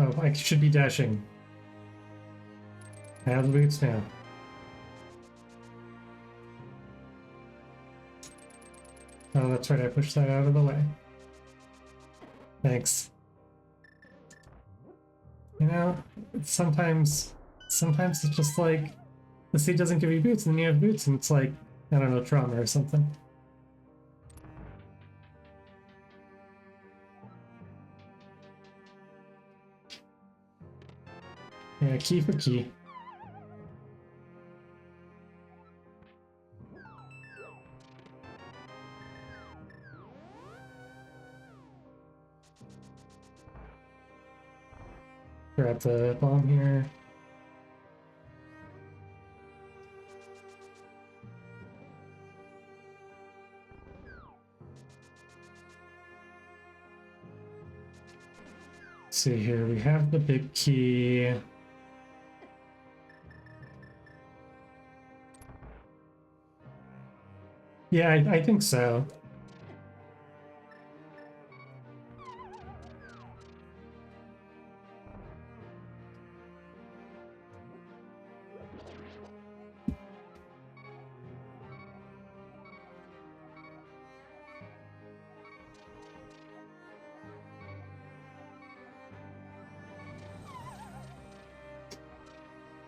Oh, I should be dashing. I have the boots now. Oh, that's right, I pushed that out of the way. Thanks. You know, sometimes it's just like, the sea doesn't give you boots, and then you have boots, and it's like, I don't know, trauma or something. Yeah, key for key. Grab the bomb here. Let's see here, we have the big key. Yeah, I think so.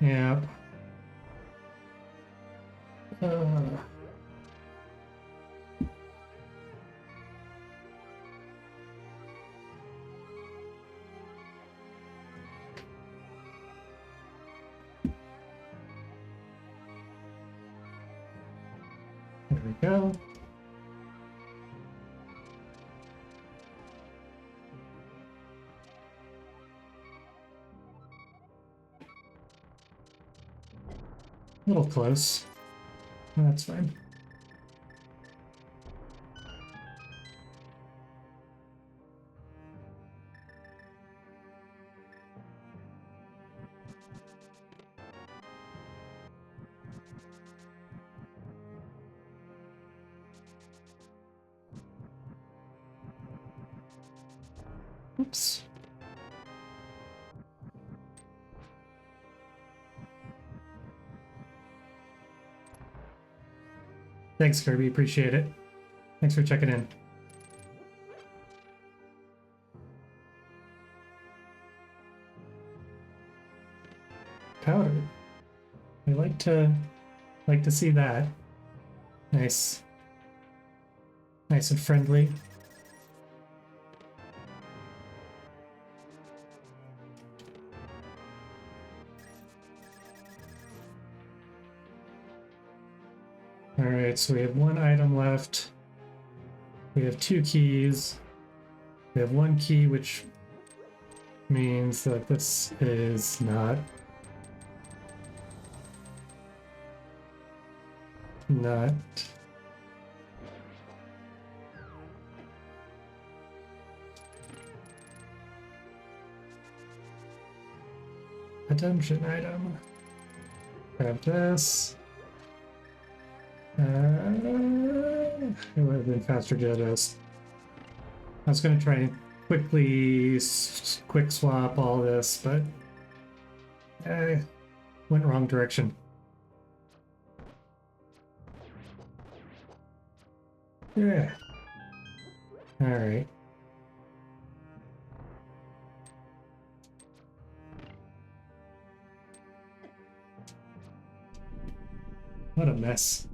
Yeah. There we go. A little close. That's fine. Oops. Thanks, Kirby. Appreciate it. Thanks for checking in. Powder. I like to see that. Nice. Nice and friendly. Alright, so we have one item left. We have 2 keys. We have 1 key, which means that this is not a dungeon item. Grab this. It would have been faster to do this. I was going to try and quick swap all this, but went wrong direction. Yeah. All right. What a mess.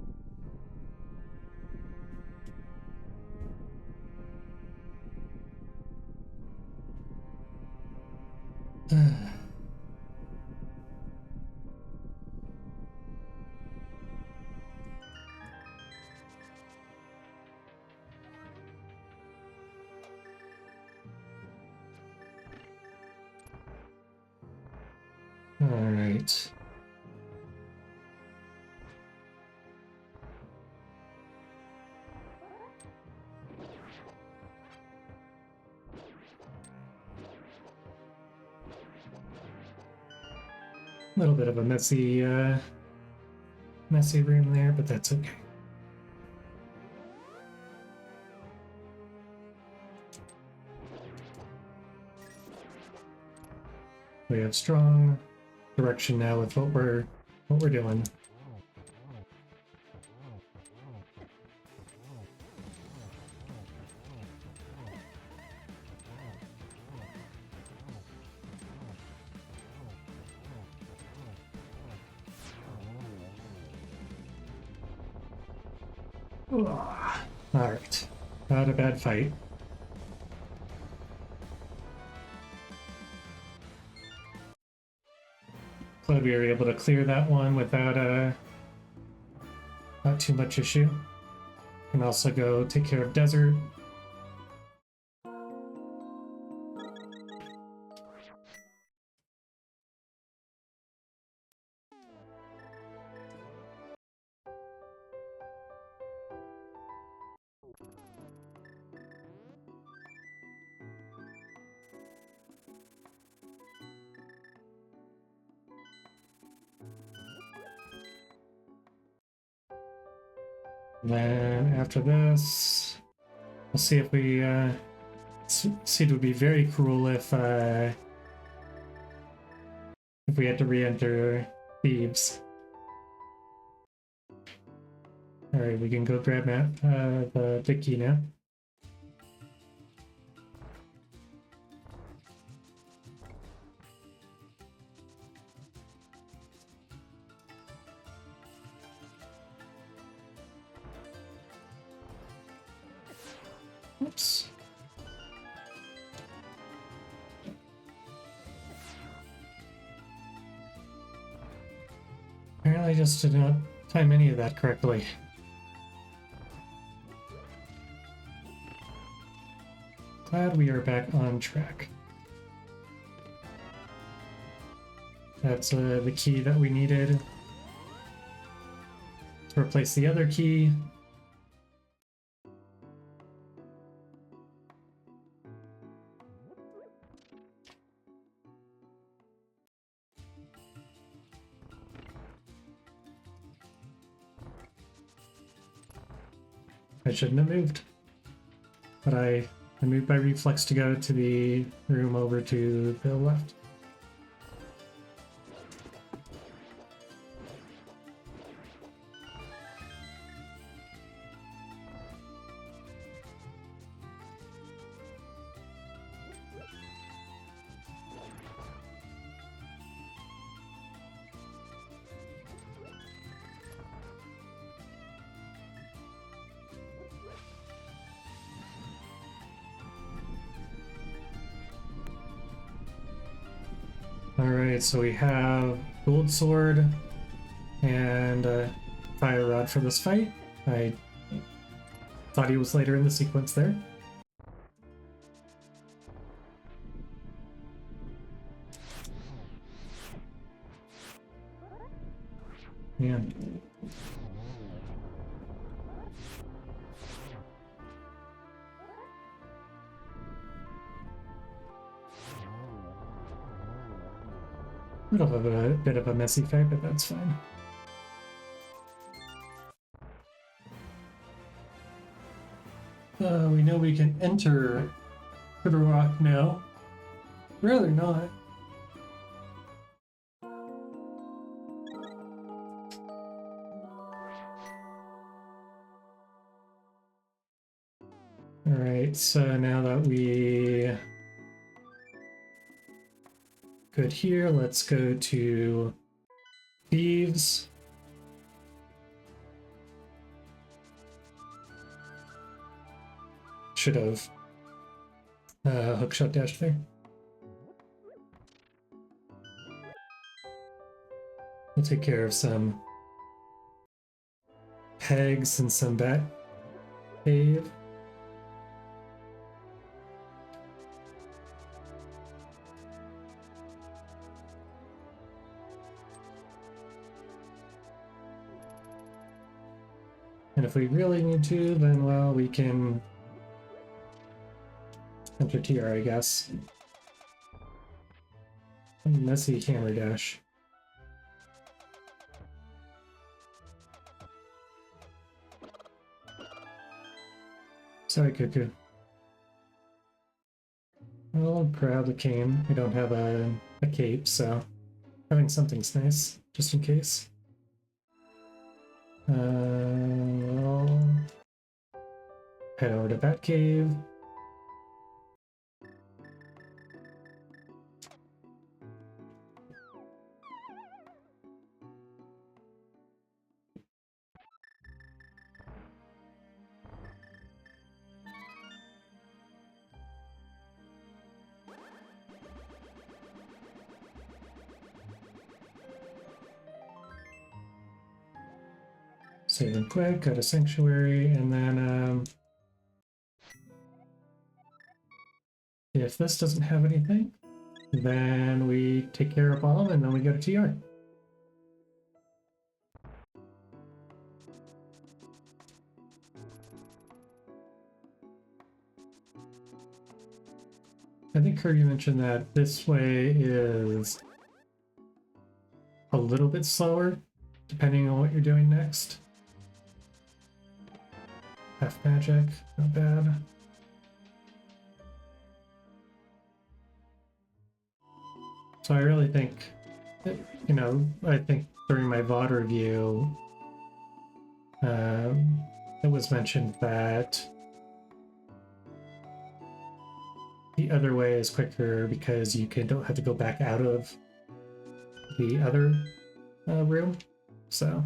All right. A little bit of a messy room there, but that's okay. We have strong direction now with what we're doing. Alright, not a bad fight. Glad we were able to clear that one without not too much issue. Can also go take care of desert. And then after this, we'll see if we see. It would be very cruel if we had to re-enter Thebes. All right, we can go grab the key now. Oops. Apparently I just did not time any of that correctly. Glad we are back on track. That's the key that we needed to replace the other key. I shouldn't have moved, but I moved by reflex to go to the room over to the left. Alright, so we have gold sword and fire rod for this fight. I thought he was later in the sequence there. Man. It'll have a bit of a messy fight, but that's fine. We know we can enter the rock now. Rather not. Alright, so now that we good here, let's go to Thieves. Should have hookshot dash there. We'll take care of some pegs and some bat cave. And if we really need to, then, well, we can enter TR, I guess. A messy hammer dash. Sorry, Cuckoo. I'll grab the cane. We don't have a cape, so having something's nice, just in case. I'll head over to Batcave. Save them quick, go to Sanctuary, and then if this doesn't have anything, then we take care of Bomb and then we go to TR. I think Kirby mentioned that this way is a little bit slower, depending on what you're doing next. Half magic, not bad. So I really think, you know, I think during my VOD review, it was mentioned that the other way is quicker because you don't have to go back out of the other room. So,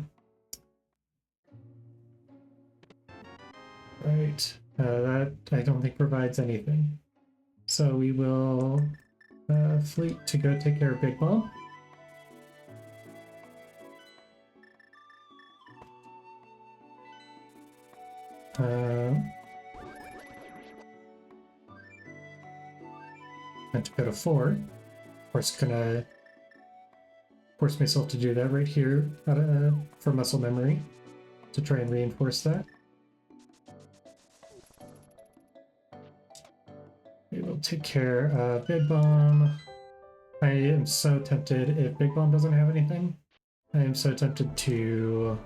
right, that I don't think provides anything. So we will fleet to go take care of Big Bomb. And to go to 4. Of course, gonna force myself to do that right here for muscle memory to try and reinforce that. We will take care of Big Bomb. I am so tempted, if Big Bomb doesn't have anything, I am so tempted to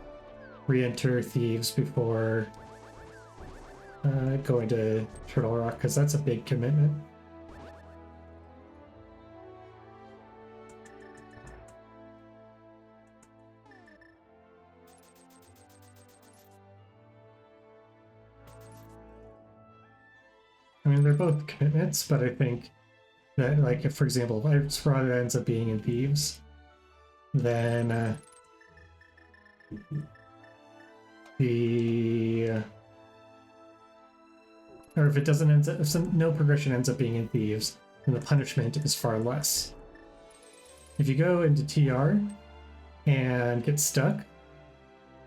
re-enter Thieves before going to Turtle Rock, because that's a big commitment. I mean, they're both commitments, but I think that, like, if, for example, if Sprout ends up being in Thieves, then or if it doesn't end up, if no progression ends up being in Thieves, then the punishment is far less. If you go into TR and get stuck,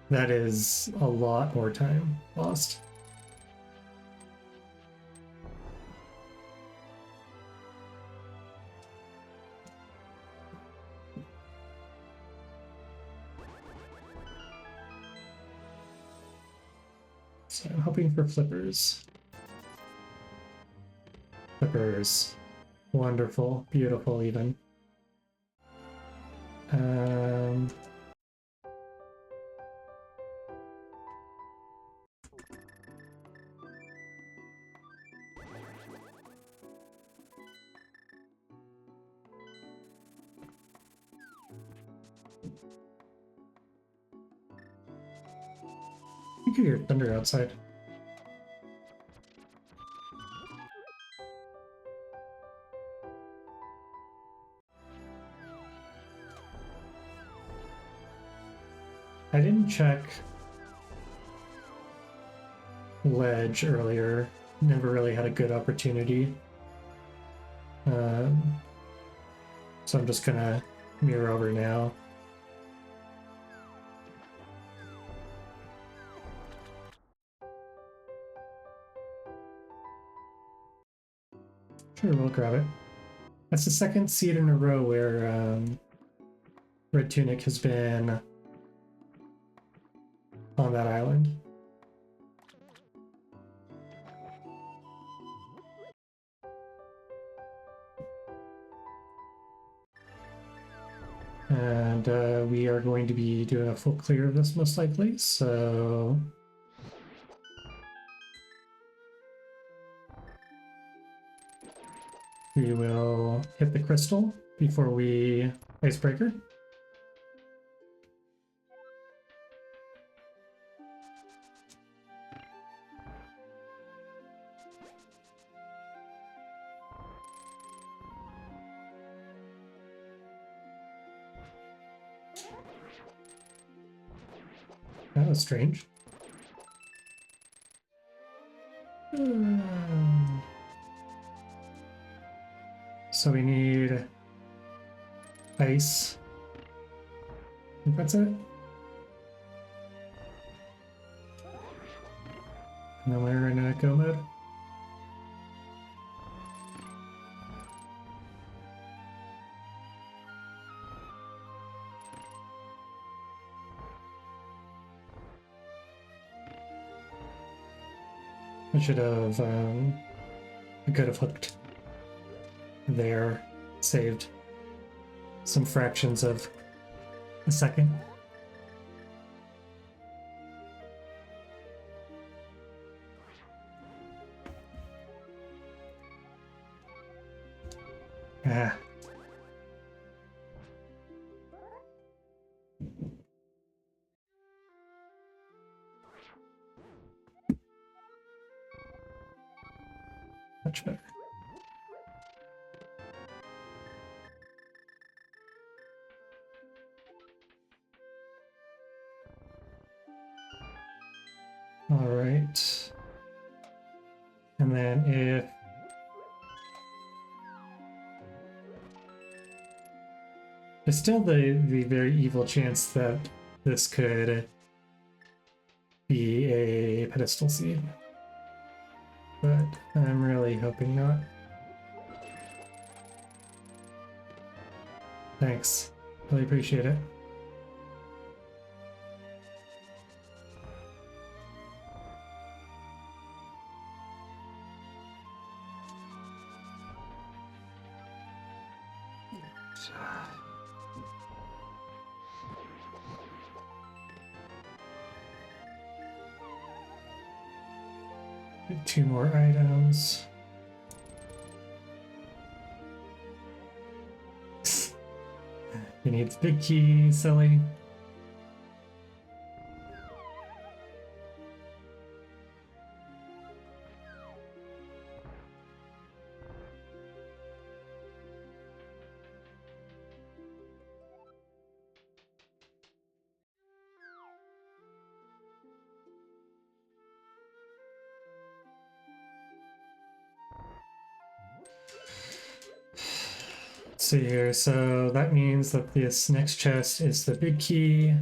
that is a lot more time lost. So I'm hoping for flippers. Flippers. Wonderful. Beautiful, even. I can hear thunder outside. I didn't check ledge earlier. Never really had a good opportunity. So I'm just gonna mirror over now. Sure, we'll grab it. That's the second seed in a row where Red Tunic has been on that island. And we are going to be doing a full clear of this most likely, so... We will hit the crystal before we icebreaker. That was strange. So we need ice. I think that's it. And then we're in go mode. I should have I could have hooked there, saved some fractions of a second. Ah. Much better. All right. And then if there's still the very evil chance that this could be a pedestal seed, but I'm really hoping not. Thanks. Really appreciate it. Two more items. You need the big key, silly. Let's see here, so that means that this next chest is the big key.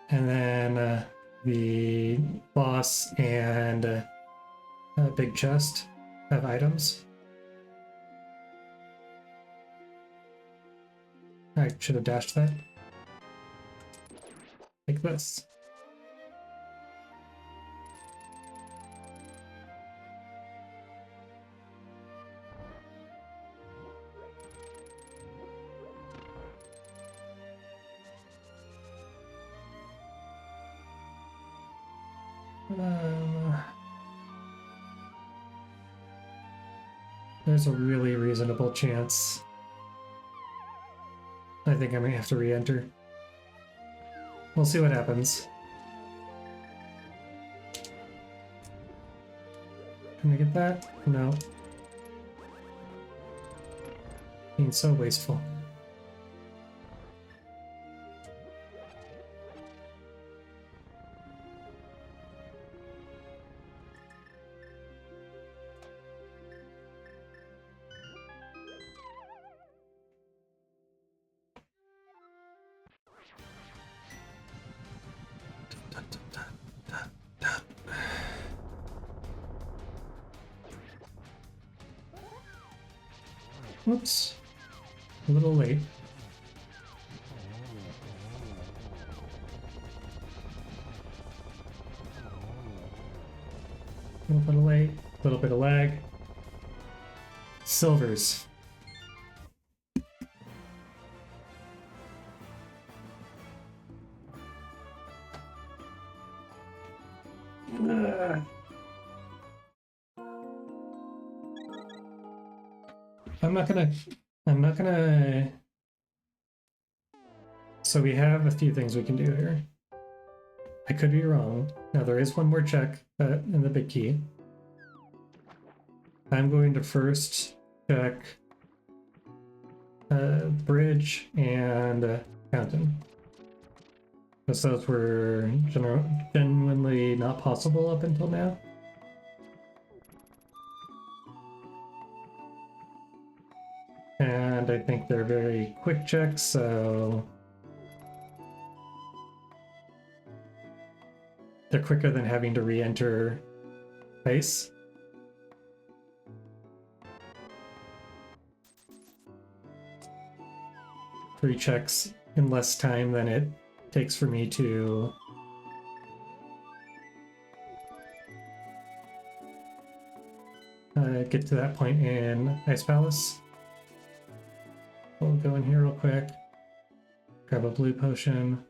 And then the boss and big chest have items. I should have dashed that. Like this. There's a really reasonable chance. I think I may have to re-enter. We'll see what happens. Can I get that? No. Being so wasteful. Whoops. A little late. A little bit of late, a little bit of lag. Silvers. I'm not gonna. So we have a few things we can do here. I could be wrong. Now there is one more check in the big key. I'm going to first check bridge and fountain. Because those were genuinely not possible up until now. And I think they're very quick checks, so they're quicker than having to re-enter ice. Three checks in less time than it takes for me to get to that point in Ice Palace. We'll go in here real quick, grab a blue potion.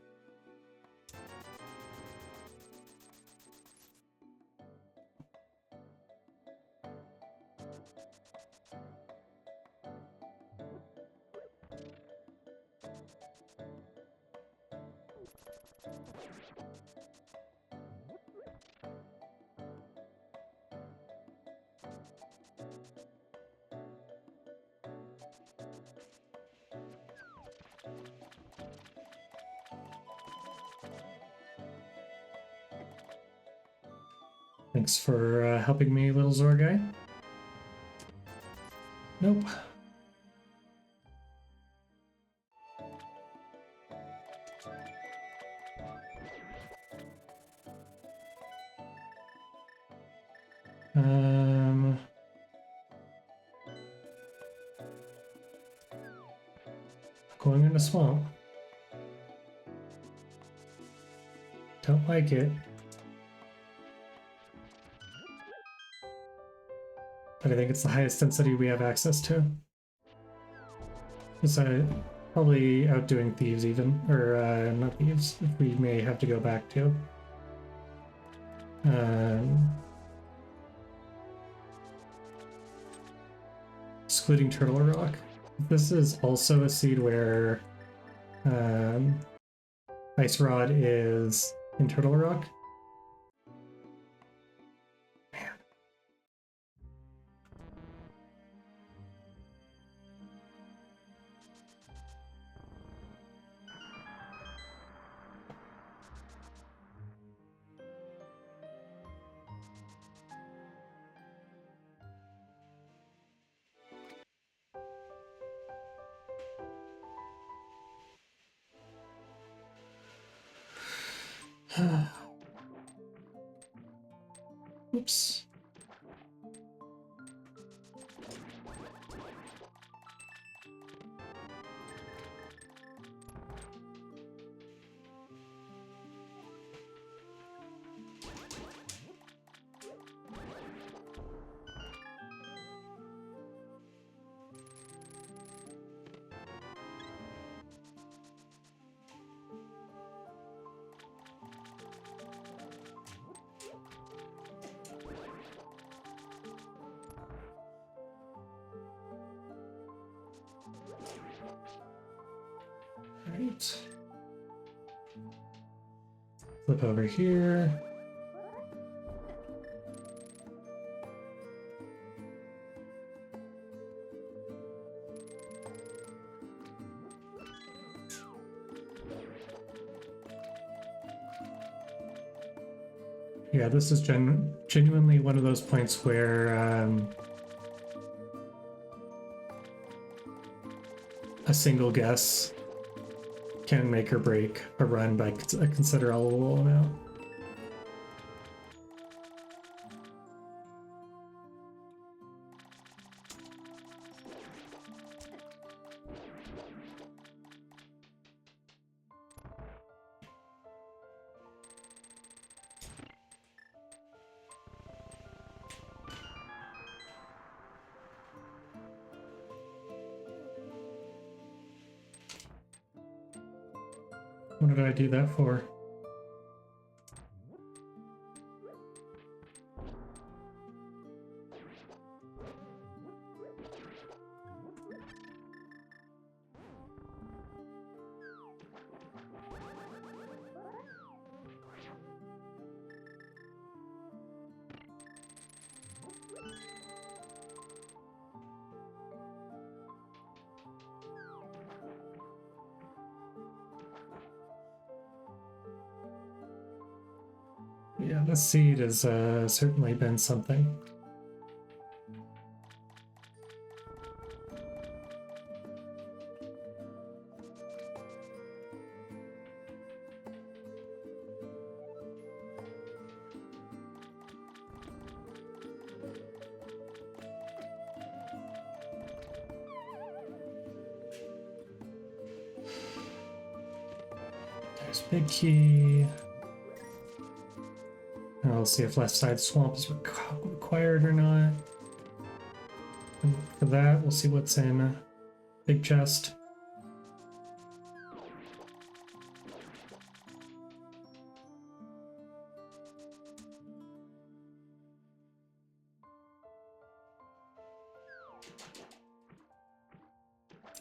Thanks for helping me, little Zor guy. Nope. Going in a swamp. Don't like it. But I think it's the highest density we have access to. It's probably outdoing thieves even, or not thieves, if we may have to go back to. Excluding Turtle Rock. This is also a seed where Ice Rod is in Turtle Rock. Oops. Right. Flip over here. Yeah, this is genuinely one of those points where a single guess can make or break a run by a considerable amount. What did I do that for? Yeah, this seed has certainly been something. There's big key. And we'll see if left side swamp is required or not. And for that, we'll see what's in big chest.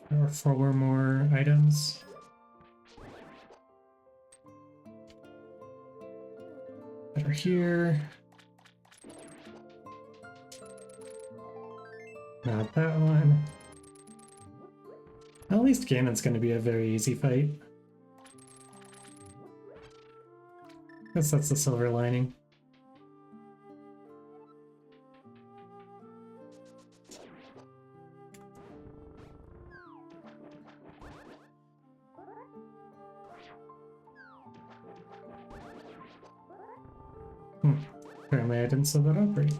There are 4 more items. That are here. Not that one. At least Ganon's going to be a very easy fight. Guess that's the silver lining. Apparently I didn't set that up right.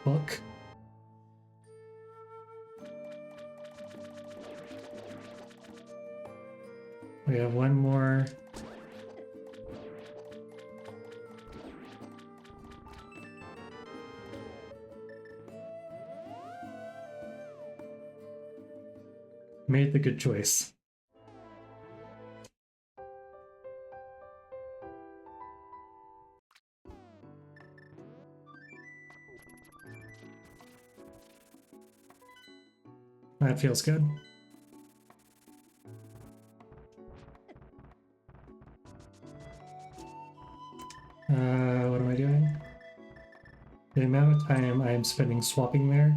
Book. We have one more. Made the good choice. That feels good. What am I doing? The amount of time I am spending swapping there.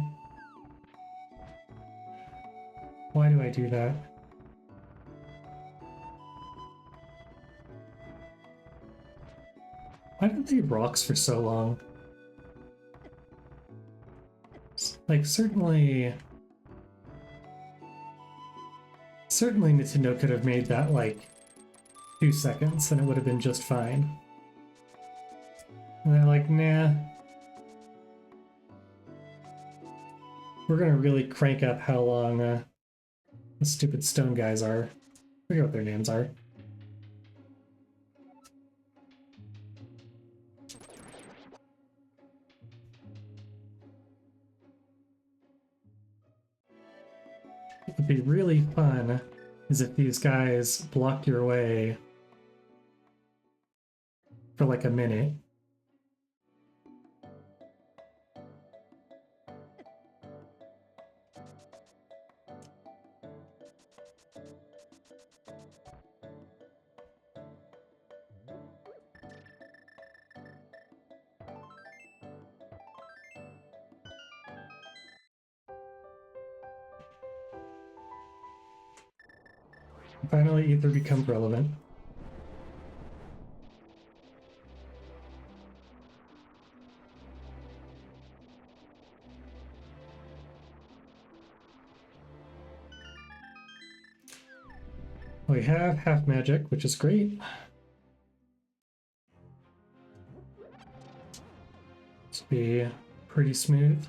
Why do I do that? Why did they rocks for so long? Like, certainly Nintendo could have made that like 2 seconds and it would have been just fine. And they're like, nah. We're gonna really crank up how long the stupid stone guys are. I forget what their names are. What would be really fun is if these guys block your way for like a minute. Finally, Ether becomes relevant. We have half magic, which is great. This will be pretty smooth.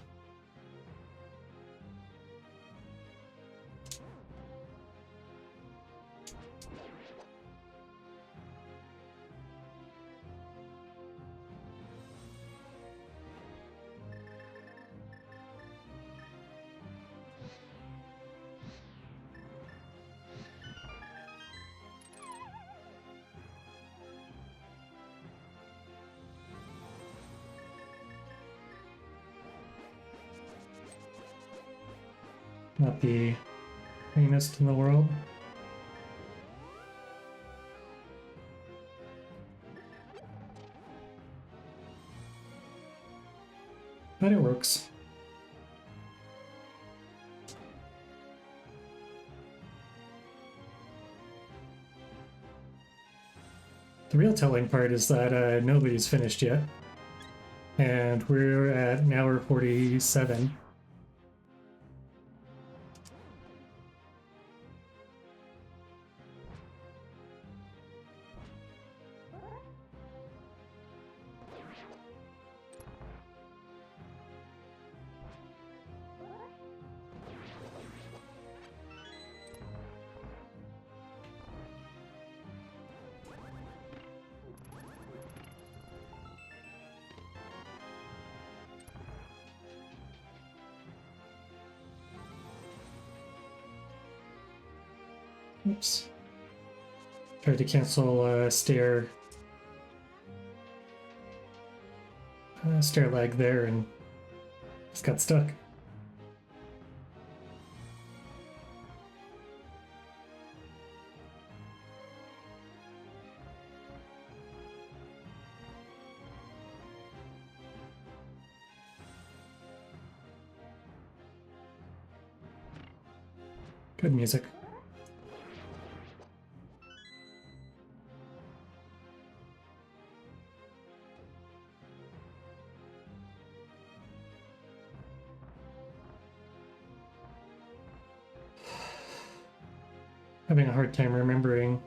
Not the cleanest in the world. But it works. The real telling part is that nobody's finished yet. And we're at an hour 47. Oops. Tried to cancel stair lag there and just got stuck. Good music. Having a hard time remembering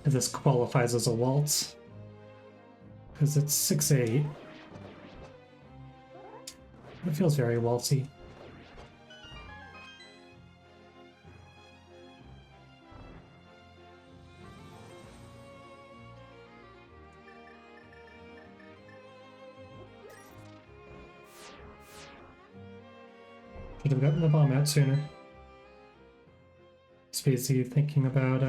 if this qualifies as a waltz, because it's 6/8. It feels very waltzy. Should have gotten the bomb out sooner. Spacey thinking about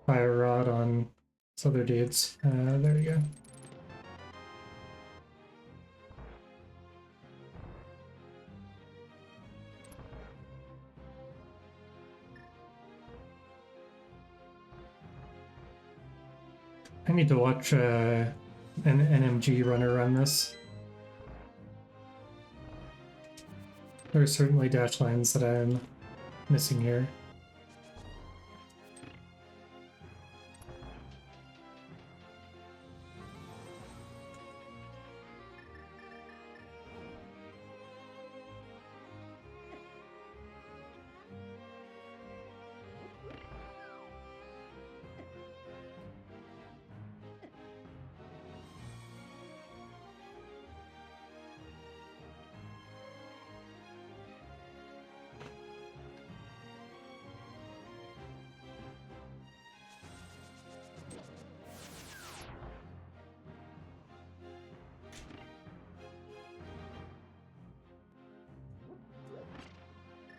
fire rod on this other dudes. There you go. I need to watch an NMG runner run this. There are certainly dash lines that I'm missing here.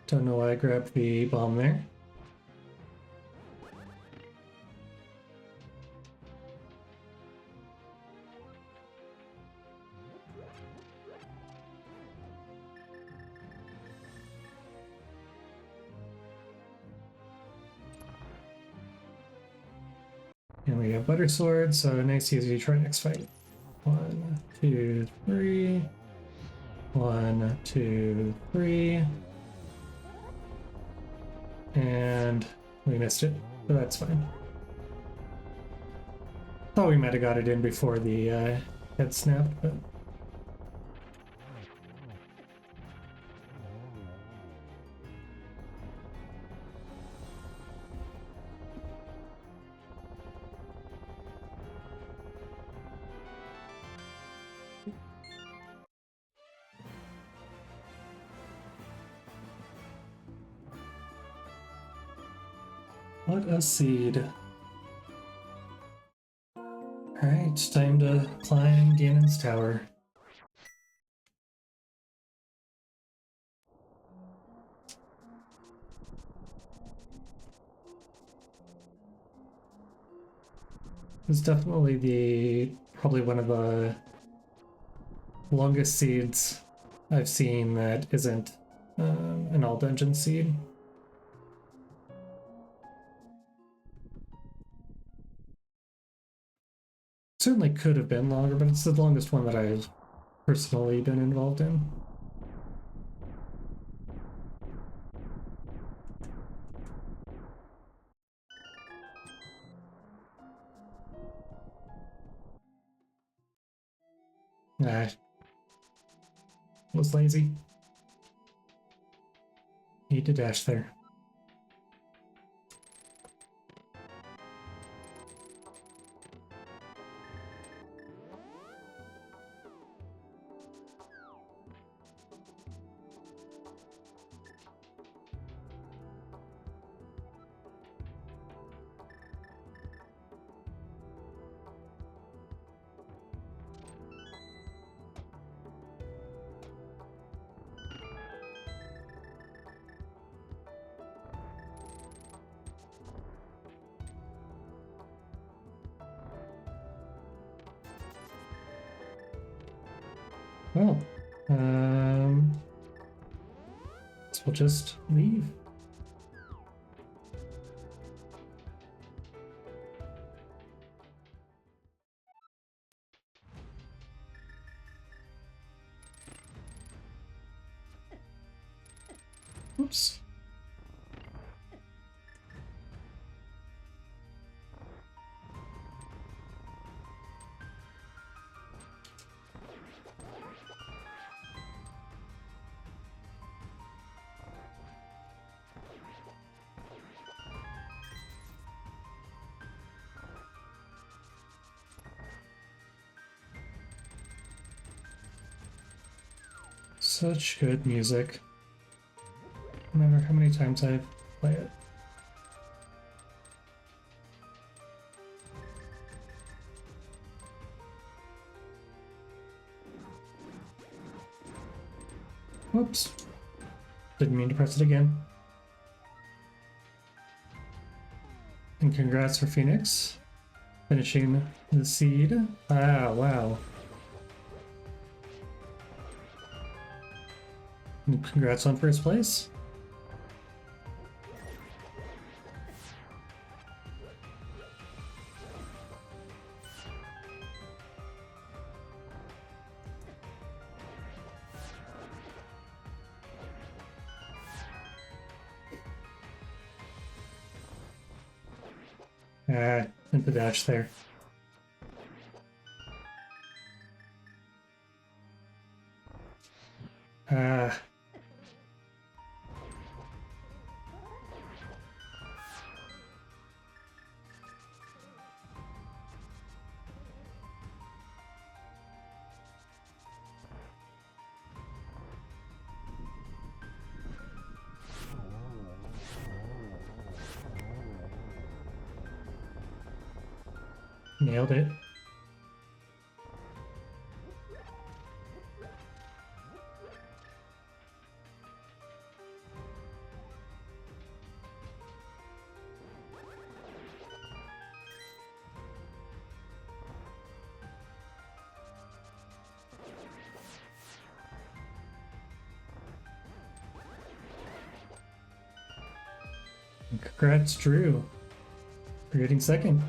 Don't know why I grabbed the bomb there. And we have Butter Sword, so nice easy try next fight. 1, 2, 3. 1, 2, 3. And we missed it, but that's fine. Thought we might have got it in before the head snapped, but... What a seed. Alright, time to climb Ganon's tower. It's definitely probably one of the longest seeds I've seen that isn't an all dungeon seed. Certainly could have been longer, but it's the longest one that I've personally been involved in. Nah, was lazy. Need to dash there. Well, so we'll just leave. Oops. Such good music. No matter how many times I've played it. Whoops. Didn't mean to press it again. And congrats for Phoenix. Finishing the seed. Ah, wow. And congrats on first place. And the dash there. Nailed it. Congrats, Drew, for getting second.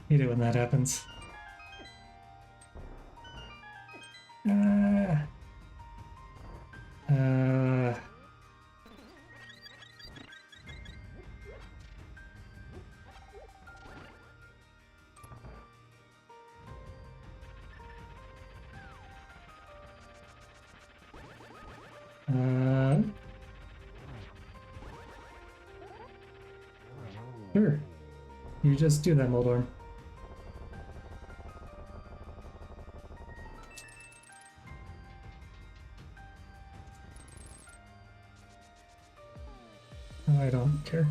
Hate it when that happens. Sure. You just do that, Moldorm. I don't care.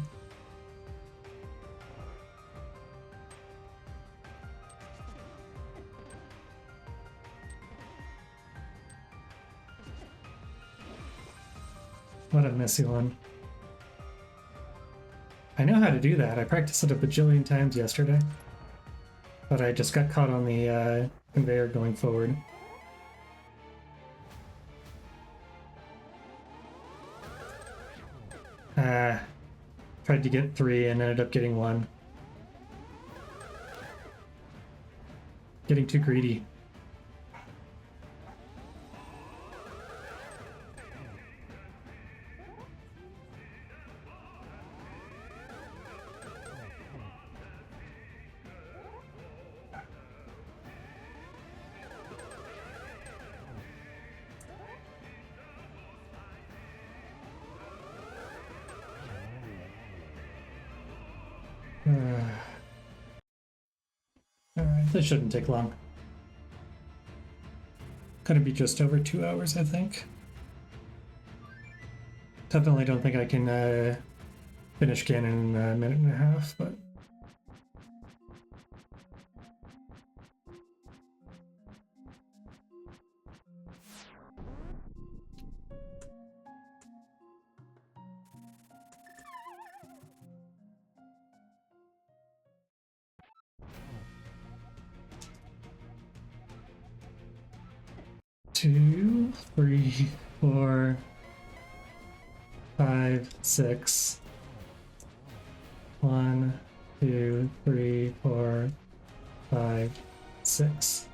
What a messy one. I know how to do that. I practiced it a bajillion times yesterday. But I just got caught on the conveyor going forward. Tried to get 3 and ended up getting 1. Getting too greedy. Alright, this shouldn't take long. Gonna be just over 2 hours, I think. Definitely don't think I can finish Ganon in a minute and a half, but... Two, 3, 4, 5, 6. 1, 2, 3, 4, 5, 6.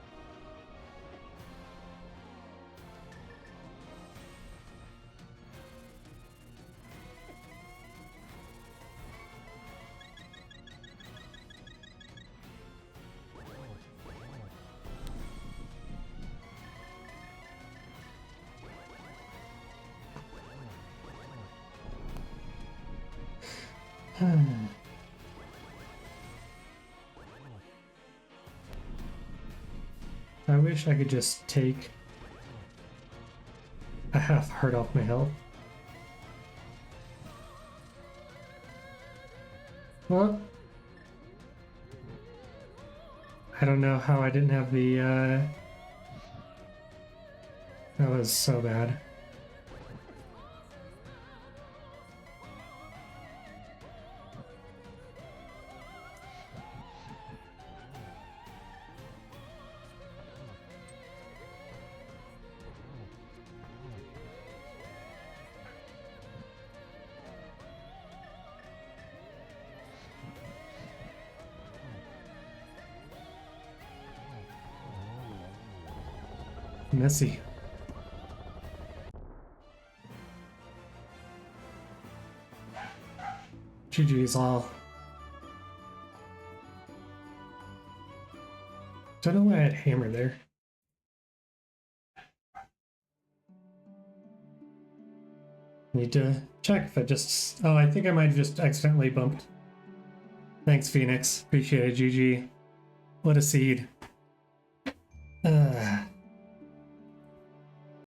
I wish I could just take a half heart off my health. Well, I don't know how I didn't have the, that was so bad. Messy. GG's all. Don't know why I had hammer there. Need to check if I just... Oh, I think I might have just accidentally bumped. Thanks, Phoenix. Appreciate it, GG. What a seed.